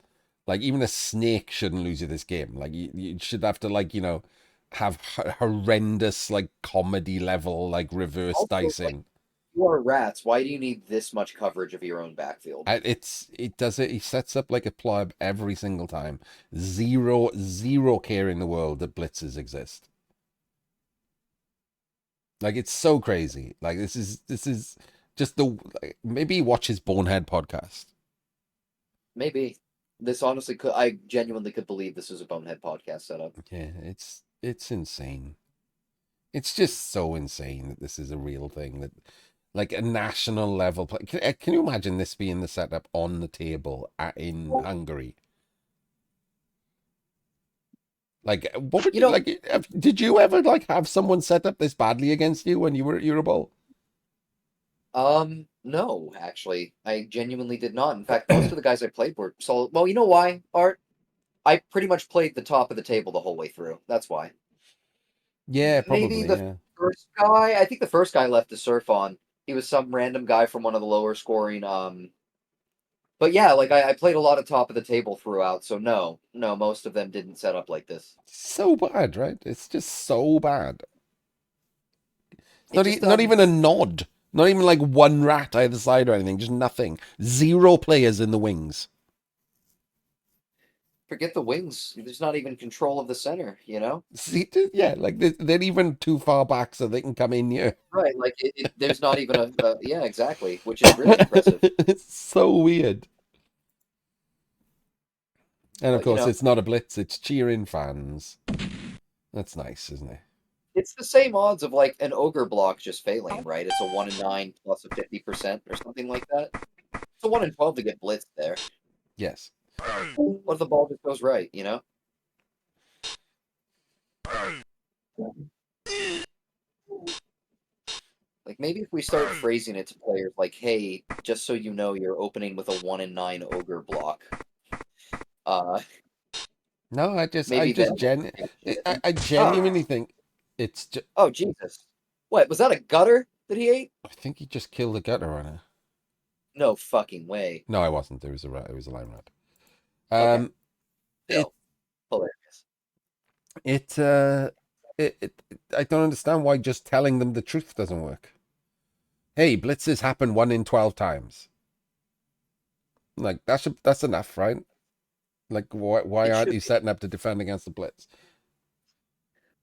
Like even a snake shouldn't lose you this game. Like you should have to like, have horrendous like comedy level like reverse Also, like dicing. you are rats. Why do you need this much coverage of your own backfield? It does it. He sets up like a pleb every single time. Zero care in the world that blitzes exist. Like it's so crazy. Like this is just the like, maybe watch his Bonehead podcast. Maybe. This honestly could I genuinely could believe this is a bonehead podcast setup. Yeah, it's insane. It's just so insane that this is a real thing that like a national level play. Can you imagine this being the setup on the table in Hungary? Like, what would You you know, like? Did you ever like have someone set up this badly against you when you were at Euroball? no, actually. I genuinely did not. In fact, most of the guys I played were solid. Well, you know why, Art? I pretty much played the top of the table the whole way through. That's why. Yeah, Maybe probably. the Yeah, first guy, I think the first guy left to surf on. He was some random guy from one of the lower scoring but yeah, like I played a lot of top of the table throughout, so no, no, most of them didn't set up like this. so bad, right? It's just so bad. It's It not just not even a nod. Not even like one rat either side or anything. Just nothing. Zero players in the wings. forget the wings. There's not even control of the center, you know? See, yeah, like they're even too far back so they can come in here. Right, like there's not even yeah, exactly, which is really impressive. It's so weird. And of But you course, know, it's not a blitz. It's cheering fans. That's nice, isn't it? It's the same odds of like an ogre block just failing, right? It's a 1 in 9 plus a 50% or something like that. It's a 1 in 12 to get blitzed there. Yes. What if the ball just goes right, you know? Like maybe if we start phrasing it to players like, hey, just so you know, you're opening with a 1 in 9 ogre block. Uh, No, I maybe just then we'll take shit. I Ah, genuinely think it's just. oh Jesus! What was that? A gutter that he ate? I think he just killed a gutter runner. No fucking way. No, I wasn't. It was a rat. It was a lime rat. Okay, Um, it still hilarious. it uh, I don't understand why just telling them the truth doesn't work. Hey, blitzes happen 1 in 12 times. Like that's enough, right? Like why It aren't should you be. setting up to defend against the blitz?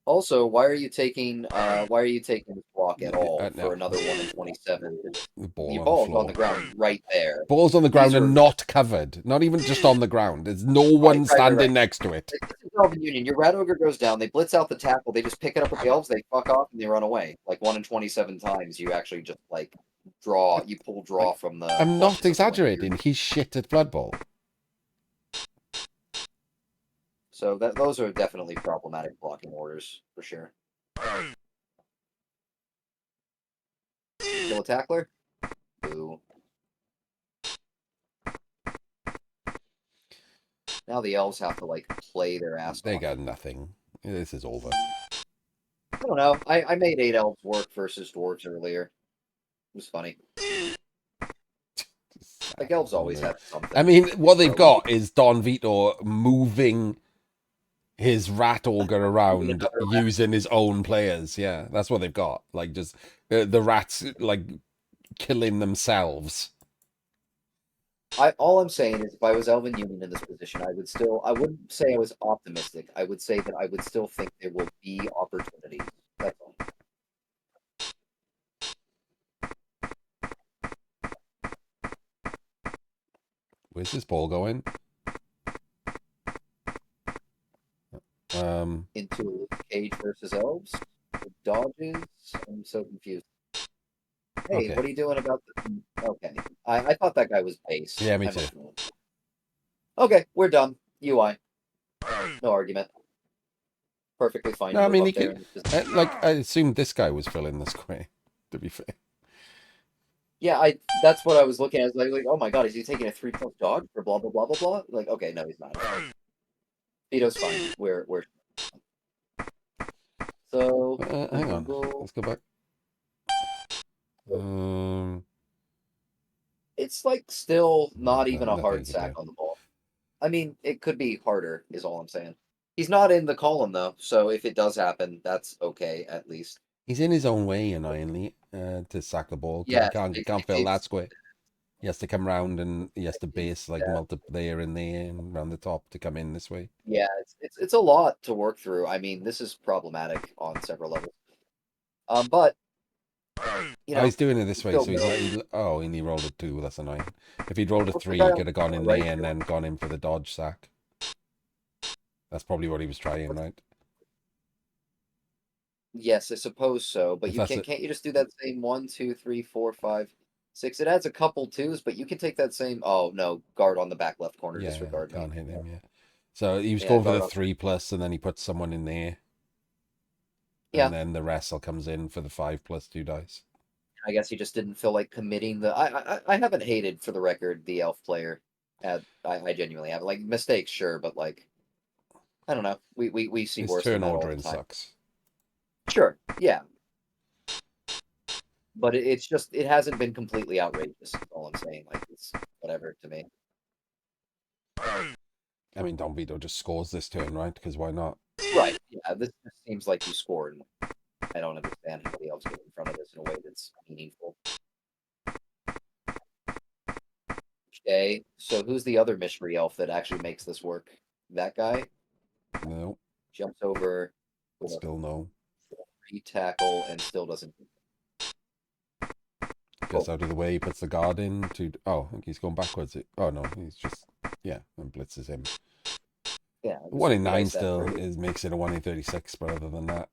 Also, why are you taking this block at all for No, another 1 in 27? the ball Your on the ball's on the floor. ground right there. Ball's on the These ground are and not covered. Not even just on the ground. There's no one right. standing next to it. Like, this is Elven Union. Your Rat Ogre goes down. They blitz out the tackle. They just pick it up with the elves. They fuck off and they run away. Like 1 in 27 times, you actually just like draw. You pull draw Like, from the I'm not clutches of the wind. exaggerating. He's shit at Blood Bowl. So that those are definitely problematic blocking orders for sure. Kill a tackler. Boo. Now the elves have to like play their ass They off. got nothing. This is over. I don't know. I made 8 elves work versus dwarves earlier. It was funny. Like elves always have I something. mean, what they've So got is Don Vito moving his rat ogre around another using his own players. Yeah, that's what they've got. Like just the rats like killing themselves. all I'm saying is if I was Elvin Union in this position, I wouldn't say I was optimistic. I would say that I would still think there will be opportunities. That's all. Where's this ball going? Um, Into a cage versus elves. Dodges. I'm so confused. Hey, okay. what are you doing about the okay. I thought that guy was base. Yeah, me I too. must have known. Okay, we're done. UI. No argument. Perfectly fine No, to I move mean he up there could. in this position. Like I assumed this guy was filling the square. To be fair. Yeah, I that's what I was looking at. Like, oh my god, is he taking a 3+ dodge for blah blah blah blah blah? Like, okay, no, he's not. Vito's fine. We're so we Hang will on. go. Let's go back. Um, It's like still not even a nothing you hard could sack do. on the ball. I mean, it could be harder, is all I'm saying. He's not in the column though, so if it does happen, that's okay at least. He's in his own way, annoyingly, to sack the ball because Yes, he can't fill that it's square. He has to come round and he has to base like yeah, multiplayer in there and round the top to come in this way. yeah, it's a lot to work through. I mean, this is problematic on several levels. But you Oh, know, he's doing it this way, still so he's go. like, oh, and he rolled a 2. That's annoying. If he'd rolled a What's the 3, guy he on could have gone the in right there and doing? then gone in for the dodge sack. That's probably what he was trying, right? Yes, I suppose so. But If you that's can't it, can't you just do that same 1, 2, 3, 4, 5, 6? It adds a couple twos, but you can take that same. Oh no, guard on the back left corner, yeah, disregard me. can't hit him. Yeah. So he was Yeah, going for the guard on. 3+, and then he put someone in there, Yeah, and then the wrestle comes in for the 5+2 dice. I guess he just didn't feel like committing the. I haven't hated for the record the elf player. I genuinely have like mistakes, sure, but like I don't know. We see His worse than turn that all the ordering time. sucks. Sure, yeah, but it's just it hasn't been completely outrageous. Is all I'm saying. Like it's whatever to me. I mean, Don Vito just scores this turn, right? Because why not? Right. Yeah, this just seems like you scored. I don't understand how the elves get in front of this in a way that's meaningful. Okay, so who's the other mystery elf that actually makes this work? That guy No, jumps over with a still no. free tackle and still doesn't. Gets Cool. out of the way, puts the guard in to. Oh, I think he's going backwards. Oh no, he's just, yeah, and blitzes him. Yeah, just One so in you nine guys have still for is makes it a 1 in 36, but other than that,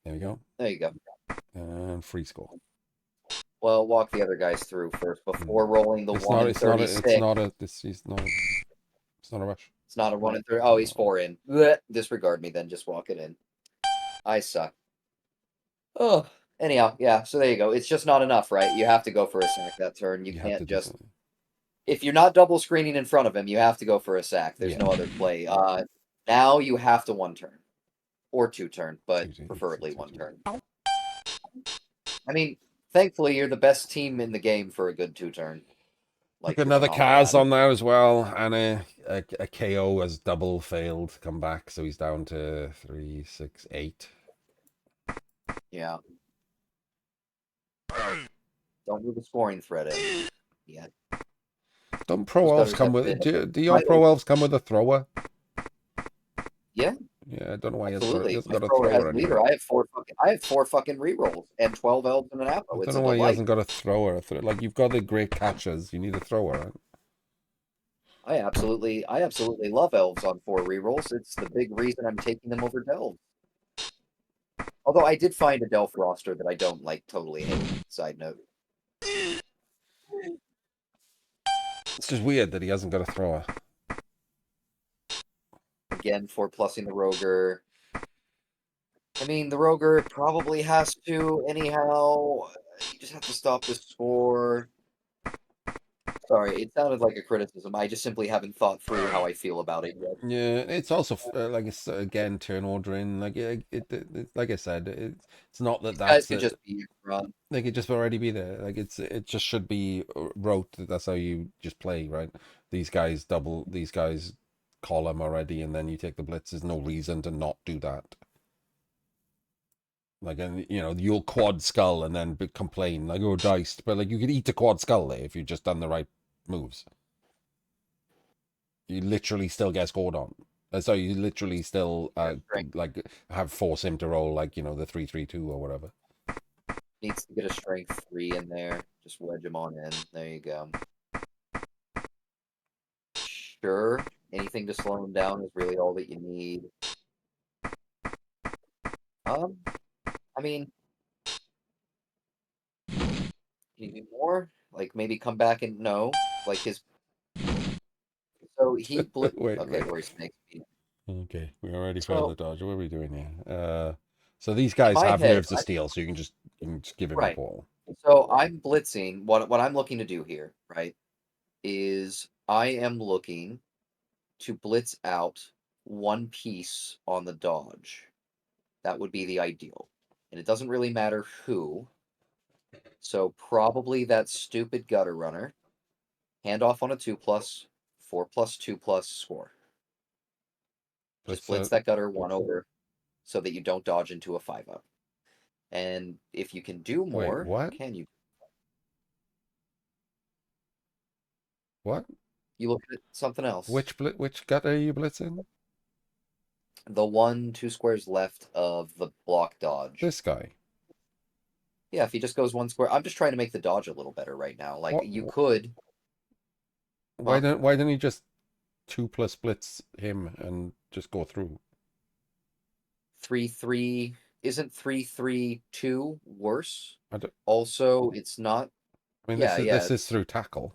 there we go. there you go. And free score. Well, walk the other guys through first Hmm. before rolling the It's one not. in It's not. It's 36. not a. This is not. It's not a rush. It's not a one in 30. Oh, he's No. 4 in. Blech. Disregard me then. Just walk it in. I suck. Oh, anyhow, yeah. So there you go. It's just not enough, right? You have to go for a sack that turn. You You have to can't do just something. if you're not double screening in front of him, you have to go for a sack. There's Yeah. no other play. Now you have to one turn or two turn, but Two, two, two, preferably two, one two. turn. I mean, thankfully you're the best team in the game for a good two turn. Took Like you're another phenomenal Kaz at it. on there as well, and a KO has double failed to come back, so he's down to 3, 6, 8. Yeah. Don't move the scoring thread in yet. Don't pro Those elves gutters come have with? been Do your pro vital. elves come with a thrower? Yeah, Yeah, I don't know why he absolutely. hasn't My got a thrower has thrower leader. anywhere. I have four fucking rerolls and 12 elves and an I apple. don't It's know a why he delight. hasn't got a thrower. Like you've got the great catchers, you need a thrower. Right? I absolutely love elves on 4 rerolls. It's the big reason I'm taking them over delves. Although I did find a Delph roster that I don't like totally hate. Side note. It's just weird that he hasn't got a thrower. Again, 4 plussing the Roger. I mean, the Roger probably has to anyhow. You just have to stop the score. Sorry, it sounded like a criticism. I just simply haven't thought through how I feel about it yet. Yeah, it's also like it's again turn ordering. Like like I said, it's not that These guys that's could just be run. they could just already be there. Like it just should be wrote that that's how you just play, right? These guys call them already, and then you take the blitz. There's no reason to not do that. Like, and you'll quad skull and then complain like, oh, diced, but like you could eat a quad skull there if you just done the right moves. You literally still get scored on. So you literally still Strength like have force him to roll like the 3-3-2 or whatever. needs to get a strength 3 in there. Just wedge him on in. There you go. Sure, anything to slow him down is really all that you need. Um, I mean, can you do more? Like maybe come back and no, like his. So he blip. Wait, Okay, wait. where he snakes me. Okay, we already failed So the dodge. What are we doing here? So these in guys my have head, nerves of steel, so you can just give him a right. ball. So I'm blitzing. What I'm looking to do here, right, is I am looking to blitz out one piece on the dodge. That would be the ideal, and it doesn't really matter who. So probably that stupid gutter runner. Hand off on a 2+, 4+, 2+, score. Just Let's blitz that gutter one over so that you don't dodge into a 5-up. And if you can do wait, more, what? can you? What? You look at something else. Which gut are you blitzing? The 2 squares left of the block dodge. This guy. Yeah, if he just goes 1 square, I'm just trying to make the dodge a little better right now. Like What? you could, Why huh? don't you just 2+ blitz him and just go through? 3-3 isn't 3-3-2 worse? I don't. Also, it's not. I mean, Yeah, this is yeah, this is it's through tackle.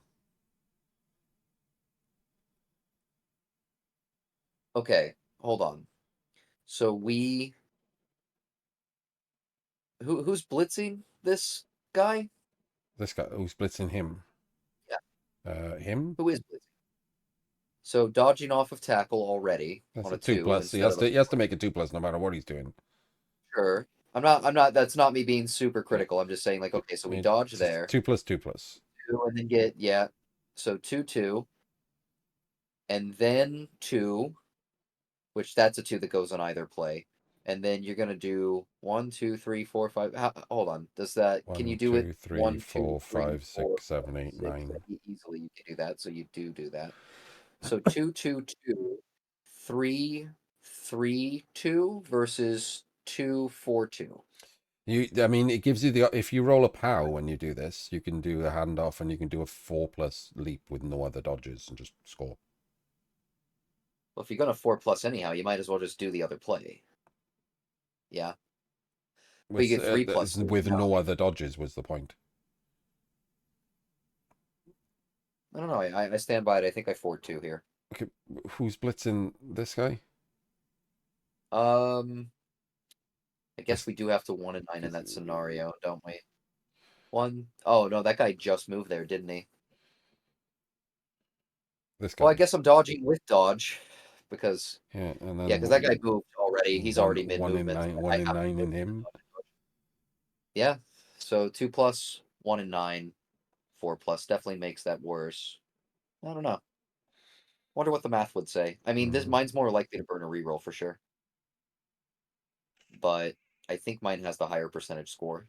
okay. Hold on. So who's blitzing this guy? This guy who's blitzing him. Yeah, Him. who is blitzing? So dodging off of tackle already That's on a a two 2 plus. He instead has of a to. He has to 4. make a 2+ no matter what he's doing. Sure. I'm not. That's not me being super Yeah. critical. I'm just saying like, okay, so we Yeah, dodge just there, 2+2+. 2, and then get yeah. So 2-2, and then 2, which that's a 2 that goes on either play. And then you're gonna do 1, 2, 3, 4, 5. Hold on. Does that? Can you One, do it? two, three, 1, 2, four, 3, five, 4, six, seven, 5, eight, 6. nine. Easily you can do that. So you do that. So 2-2-2, 3-3-2 versus 2-4-2. I mean, it gives you if you roll a POW when you do this, you can do a handoff and you can do a 4+ leap with no other dodges and just score. Well, if you're gonna 4+ anyhow, you might as well just do the other play. Yeah, but you get 3+ too. With No, no other dodges was the point. I don't know. I stand by it. I think I 4-2 here. Okay, who's blitzing this guy? Um, I guess This we do have to 1 and 9 in that scenario, don't we? One. Oh no, that guy just moved there, didn't he? this Well, I guy. guess I'm dodging with dodge because Yeah, and yeah, then because that guy moved already. He's already mid one in movement. nine, I one in have to nine go in through the him. dodge. Yeah, so 2+, 1 and 9, 4+, definitely makes that worse. I don't know. Wonder what the math would say. I mean, this Mm. mine's more likely to burn a reroll for sure, but I think mine has the higher percentage score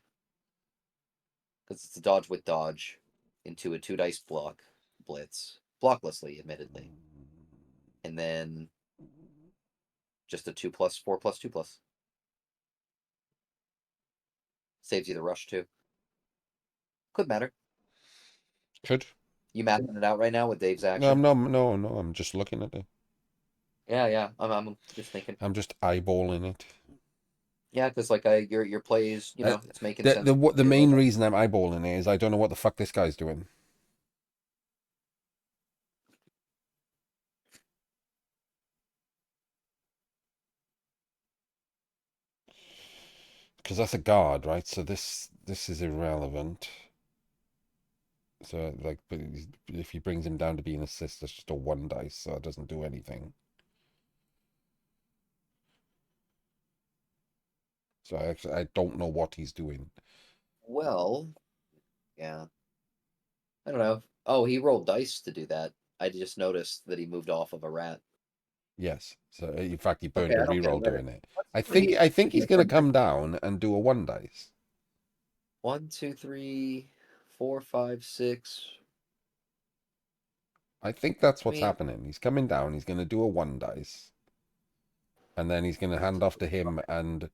because it's a dodge with dodge into a 2 dice block blitz, blocklessly, admittedly, and then just a 2+, 4+, 2+. Saves you the rush too. Could matter. Could. You mapping it out right now with Dave's No, I'm action? not. No, no. I'm just looking at it. Yeah, yeah. I'm just thinking. I'm just eyeballing it. Yeah, because like your plays, Uh, it's making the sense the to what the do. main reason I'm eyeballing it is I don't know what the fuck this guy's doing. Because that's a guard, right? So this is irrelevant. So like, but if he brings him down to be an assist, that's just a 1 dice, so it doesn't do anything. So I don't know what he's doing. Well, yeah. I don't know. Oh, he rolled dice to do that. I just noticed that he moved off of a rat. Yes. So in fact, he Okay, burned a I don't get reroll it. doing it. What's I think three? I think Yeah, he's gonna come down and do a 1 dice. 1, 2, 3, 4, 5, 6. I think that's I what's mean, happening. He's coming down. He's gonna do a 1 dice, and then he's gonna hand off to him and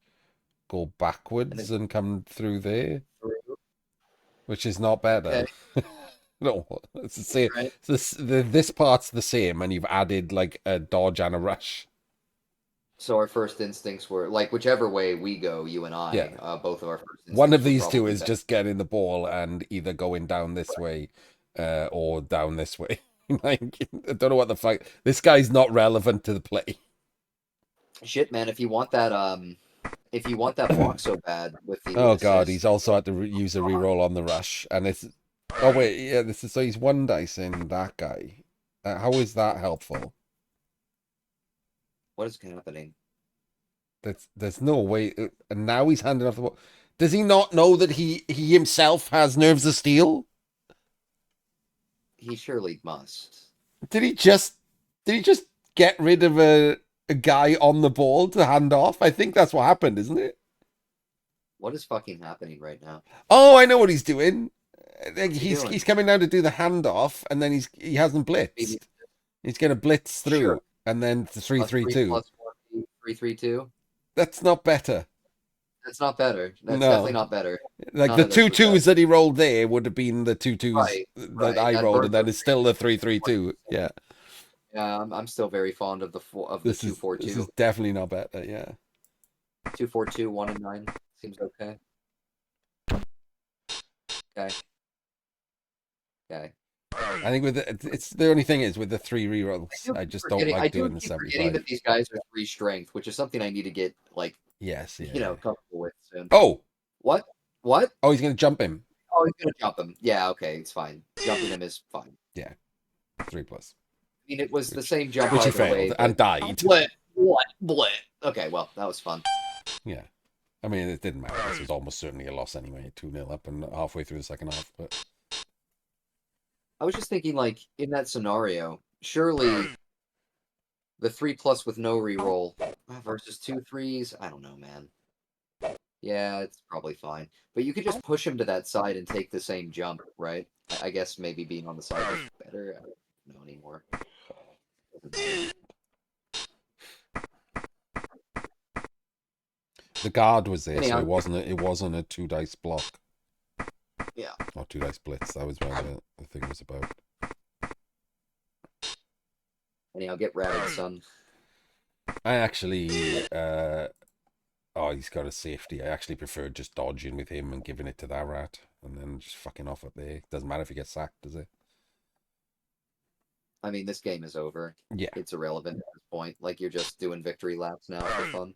go and then backwards and come through there, through. which is not Okay, better. No, it's the same. right. This part's the same, and you've added like a dodge and a rush. So our first instincts were like whichever way we go, you and Yeah, I, both of our first one of instincts were these two probably is better. just getting the ball and either going down this way, or down this way. Like I don't know what the fuck. This guy's not relevant to the play. Shit, man, if you want that block so bad with the Oh lead god, he's assist, also had to use a reroll on the rush, and it's. Oh wait, yeah, this is so he's 1 dicing that guy. How is that helpful? what is happening? There's no way. And now he's handing off the ball. Does he not know that he himself has nerves of steel? He surely must. Did he just did he just get rid of a guy on the ball to hand off? I think that's what happened, isn't it? What is fucking happening right now? Oh, I know what he's doing. What's he He's doing? coming down to do the handoff, and then he hasn't Maybe blitzed. He's going to blitz sure. through, and then the three A three three two. plus one, 3-3-2. That's not better. That's not better. That's definitely No, not better. like None the of this two was better. twos that he rolled there would have been the two twos Right, that right. I That rolled, and burns then our it's still the 3-3-2. 3. Yeah, Yeah, I'm still very fond of the two four this two is definitely not better. Yeah. 2-4-2 1 and 9 seems okay. Okay, okay. I think it's the only thing is with the three rerolls, I just don't I like do doing the keep forgetting 75. that these guys are 3 strength, which is something I need to get like Yes, yeah, yeah. comfortable with soon. Oh, What? What? oh, he's gonna jump him. Oh, he's gonna jump him. Yeah, okay, it's fine. Jumping him is fine. Yeah, 3+, I mean, it was the which same jump he either way, failed but and died. what? Okay, well, that was fun. Yeah, I mean it didn't matter. This was almost certainly a loss anyway. 2-0 up and halfway through the second half. But I was just thinking, like, in that scenario, surely the 3+ with no reroll versus 2 3s. I don't know, man. Yeah, it's probably fine. But you could just push him to that side and take the same jump, right? I guess maybe being on the side was better. I don't know anymore. Doesn't matter. The guard was there, so Anyhow, it wasn't a 2 dice block yeah. or 2 dice blitz. That was what the thing was about. Anyhow, get ratted, son. I actually oh, he's got a safety. I actually prefer just dodging with him and giving it to that rat and then just fucking off up there. Doesn't matter if he gets sacked, does it? I mean, this game is over. Yeah. It's irrelevant at this point. Like, you're just doing victory laps now for fun.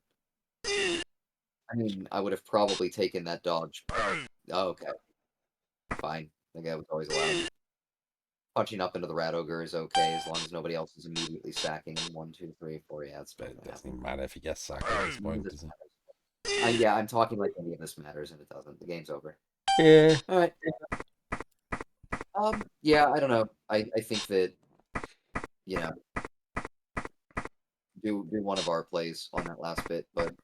I mean, I would have probably taken that dodge. Oh, okay. Fine. The guy was always allowed. Punching up into the rat ogre is okay as long as nobody else is immediately stacking. 1, 2, 3, 4. Yeah, it's But still it gonna doesn't happen. even matter if he gets sacked at this None of point, this does it? matters. Yeah, I'm talking like any of this matters, and it doesn't. The game's over. Yeah. All right. Yeah, I don't know. I think that you know do one of our plays on that last bit, but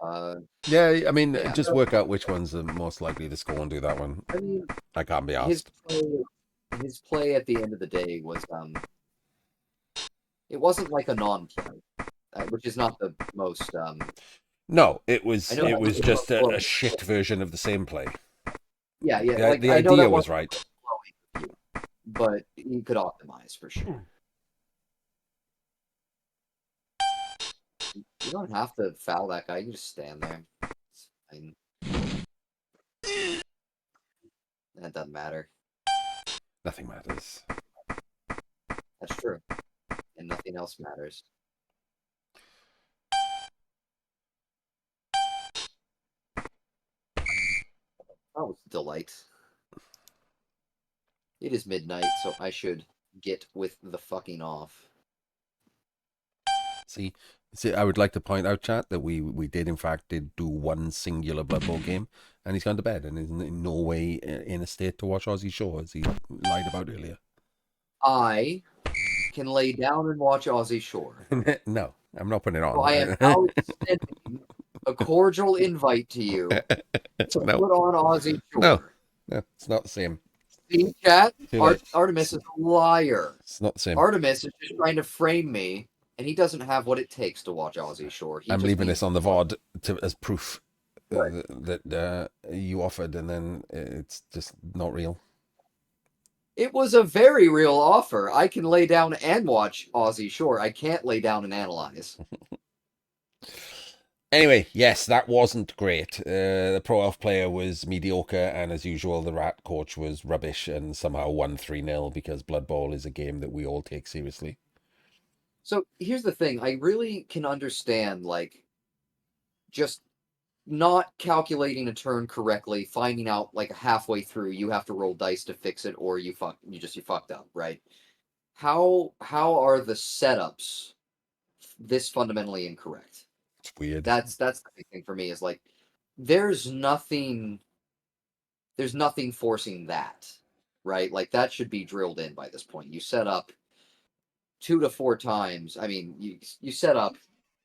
uh, Yeah, I mean, yeah. just work out which one's the most likely to score and do that one. I mean, I can't be his asked. play, his play at the end of the day was it wasn't like a non-play, which is not the most No, I know it that was wasn't the most just a glowing. shit version of the same play. Yeah, yeah. Like The I know idea that was wasn't right. the most glowing view, but you could optimize for sure. You don't have to foul that guy. You can just stand there. It's fine. That doesn't matter. Nothing matters. That's true, and nothing else matters. Oh, delight. It is midnight, so I should get with the fucking off. See, I would like to point out, chat, that we did in fact did do one singular Blood Bowl game, and he's gone to bed and is in no way in a state to watch Aussie Shore as he lied about earlier. I can lay down and watch Aussie Shore. No, I'm not putting it So I am on. now extending a cordial invite to you to No, put on Aussie no, Shore. no, it's not the same. See, chat? Too late. Artemis is a liar. It's not the same. Artemis is just trying to frame me, and he doesn't have what it takes to watch Aussie Shore. He I'm just leaving needs this on the VOD as proof Right. that you offered, and then it's just not real. It was a very real offer. I can lay down and watch Aussie Shore. I can't lay down and analyze. Anyway, yes, that wasn't great. The Pro Elf player was mediocre, and as usual, the Rat coach was rubbish and somehow won 3-0 because Blood Bowl is a game that we all take seriously. So here's the thing. I really can understand, like, just not calculating a turn correctly, finding out like halfway through you have to roll dice to fix it, or you fucked up, right? How are the setups this fundamentally incorrect? It's weird. That's the big thing for me is like there's nothing there's nothing forcing that, right? Like that should be drilled in by this point. You set up 2 to 4 times. I mean, you set up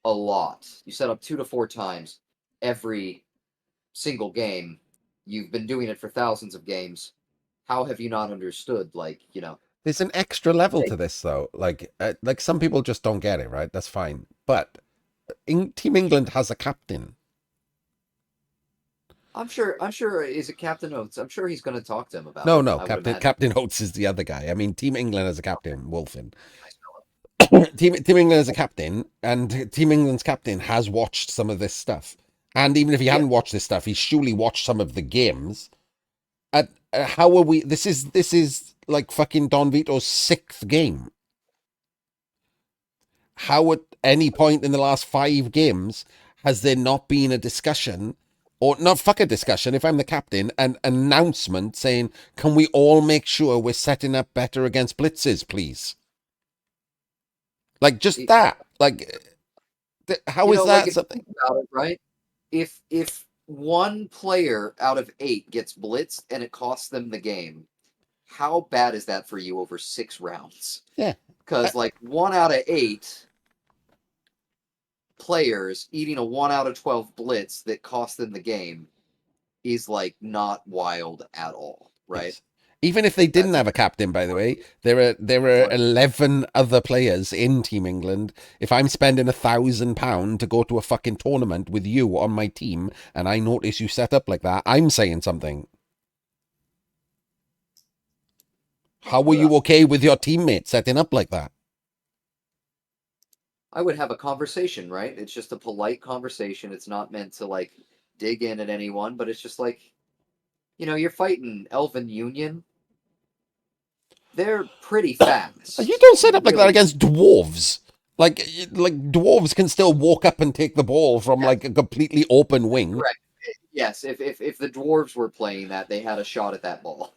a lot. You set up 2 to 4 times every single game. You've been doing it for thousands of games. How have you not understood? Like, There's an extra level to this, though. Like some people just don't get it, right? That's fine. But Team England has a captain. I'm sure. I'm sure. Is it Captain Oates? I'm sure he's going to talk to him about No, it. no, I would imagine. Captain Oates is the other guy. I mean, Team England has a captain, Wolfen. Nice fella. Team England has a captain, and Team England's captain has watched some of this stuff. And even if he Yeah. hadn't watched this stuff, he's surely watched some of the games. How are we? This is like fucking Don Vito's 6th game. How at any point in the last 5 games has there not been a discussion, or not fuck a discussion? If I'm the captain, an announcement saying, "Can we all make sure we're setting up better against blitzes, please?" Like just that. Like, how is Like that if you something? think about it, right? If one player out of 8 gets blitzed and it costs them the game, how bad is that for you over 6 rounds? Yeah. Because like 1 out of 8 players eating a 1 out of 12 blitz that cost them the game is like not wild at all, right? Yes. Even if they didn't That's have a captain, by the fine. way, there are Fine. 11 other players in Team England. If I'm spending £1,000 to go to a fucking tournament with you on my team, and I notice you set up like that, I'm saying something. How were Ugh. you okay with your teammate setting up like that? I would have a conversation, right? It's just a polite conversation. It's not meant to like dig in at anyone, but it's just like, you're fighting Elven Union. They're pretty You fast. don't set You up like that really against dwarves. Like dwarves can still walk up and take the ball from yes, like a completely open wing. correct. Yes, if the dwarves were playing that, they had a shot at that ball,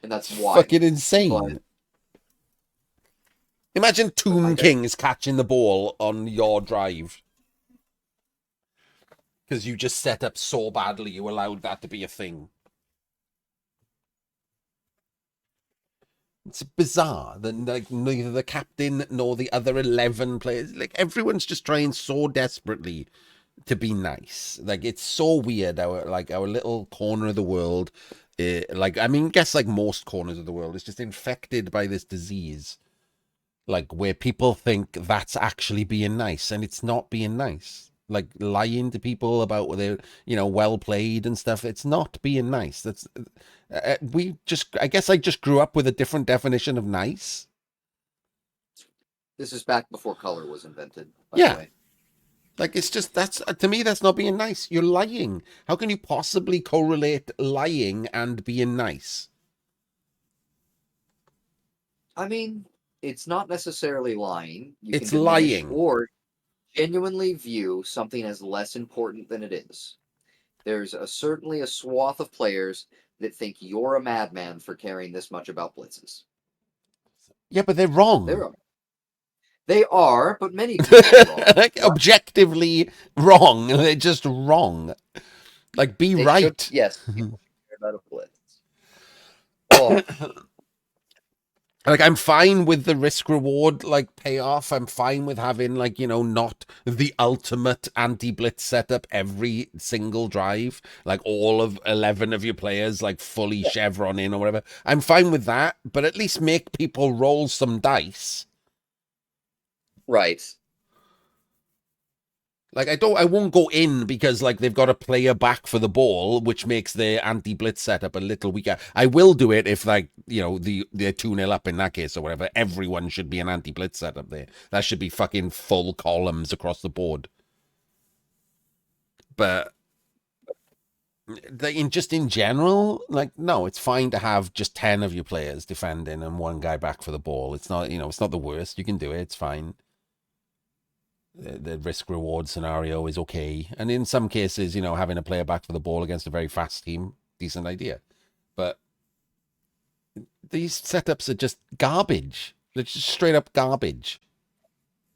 and It's that's why. fucking But insane. Imagine I, Tomb I King is catching the ball on your drive because you just set up so badly you allowed that to be a thing. It's bizarre that like neither the captain nor the other 11 players, like everyone's just trying so desperately to be nice. Like it's so weird. Our little corner of the world, like I mean, guess like most corners of the world is just infected by this disease. Like where people think that's actually being nice, and it's not being nice. Like lying to people about whether well played and stuff. It's not being nice. That's we just. I guess I just grew up with a different definition of nice. This is back before color was invented, by the Yeah, way. like it's just that's to me that's not being nice. You're lying. How can you possibly correlate lying and being nice? I mean, it's not necessarily lying. You can It's diminish lying. or genuinely view something as less important than it is. There's certainly a swath of players that think you're a madman for caring this much about blitzes. Yeah, but they're wrong. There are. They are, but many people are wrong. Like objectively wrong. They're just wrong. Like be They should, right. yes, people should care about a blitz. Oh, Like I'm fine with the risk reward like payoff. I'm fine with having like not the ultimate anti-blitz setup every single drive, like all of 11 of your players like fully chevron in or whatever. I'm fine with that, but at least make people roll some dice. right. Like I won't go in because like they've got a player back for the ball, which makes their anti-blitz setup a little weaker. I will do it if like they're 2-0 up in that case or whatever. Everyone should be an anti-blitz setup there. That should be fucking full columns across the board. But in general, like no, it's fine to have just 10 of your players defending and one guy back for the ball. It's not it's not the worst. You can do it. It's fine. The risk reward scenario is okay. And in some cases, having a player back for the ball against a very fast team, decent idea. But these setups are just garbage. They're just straight up garbage.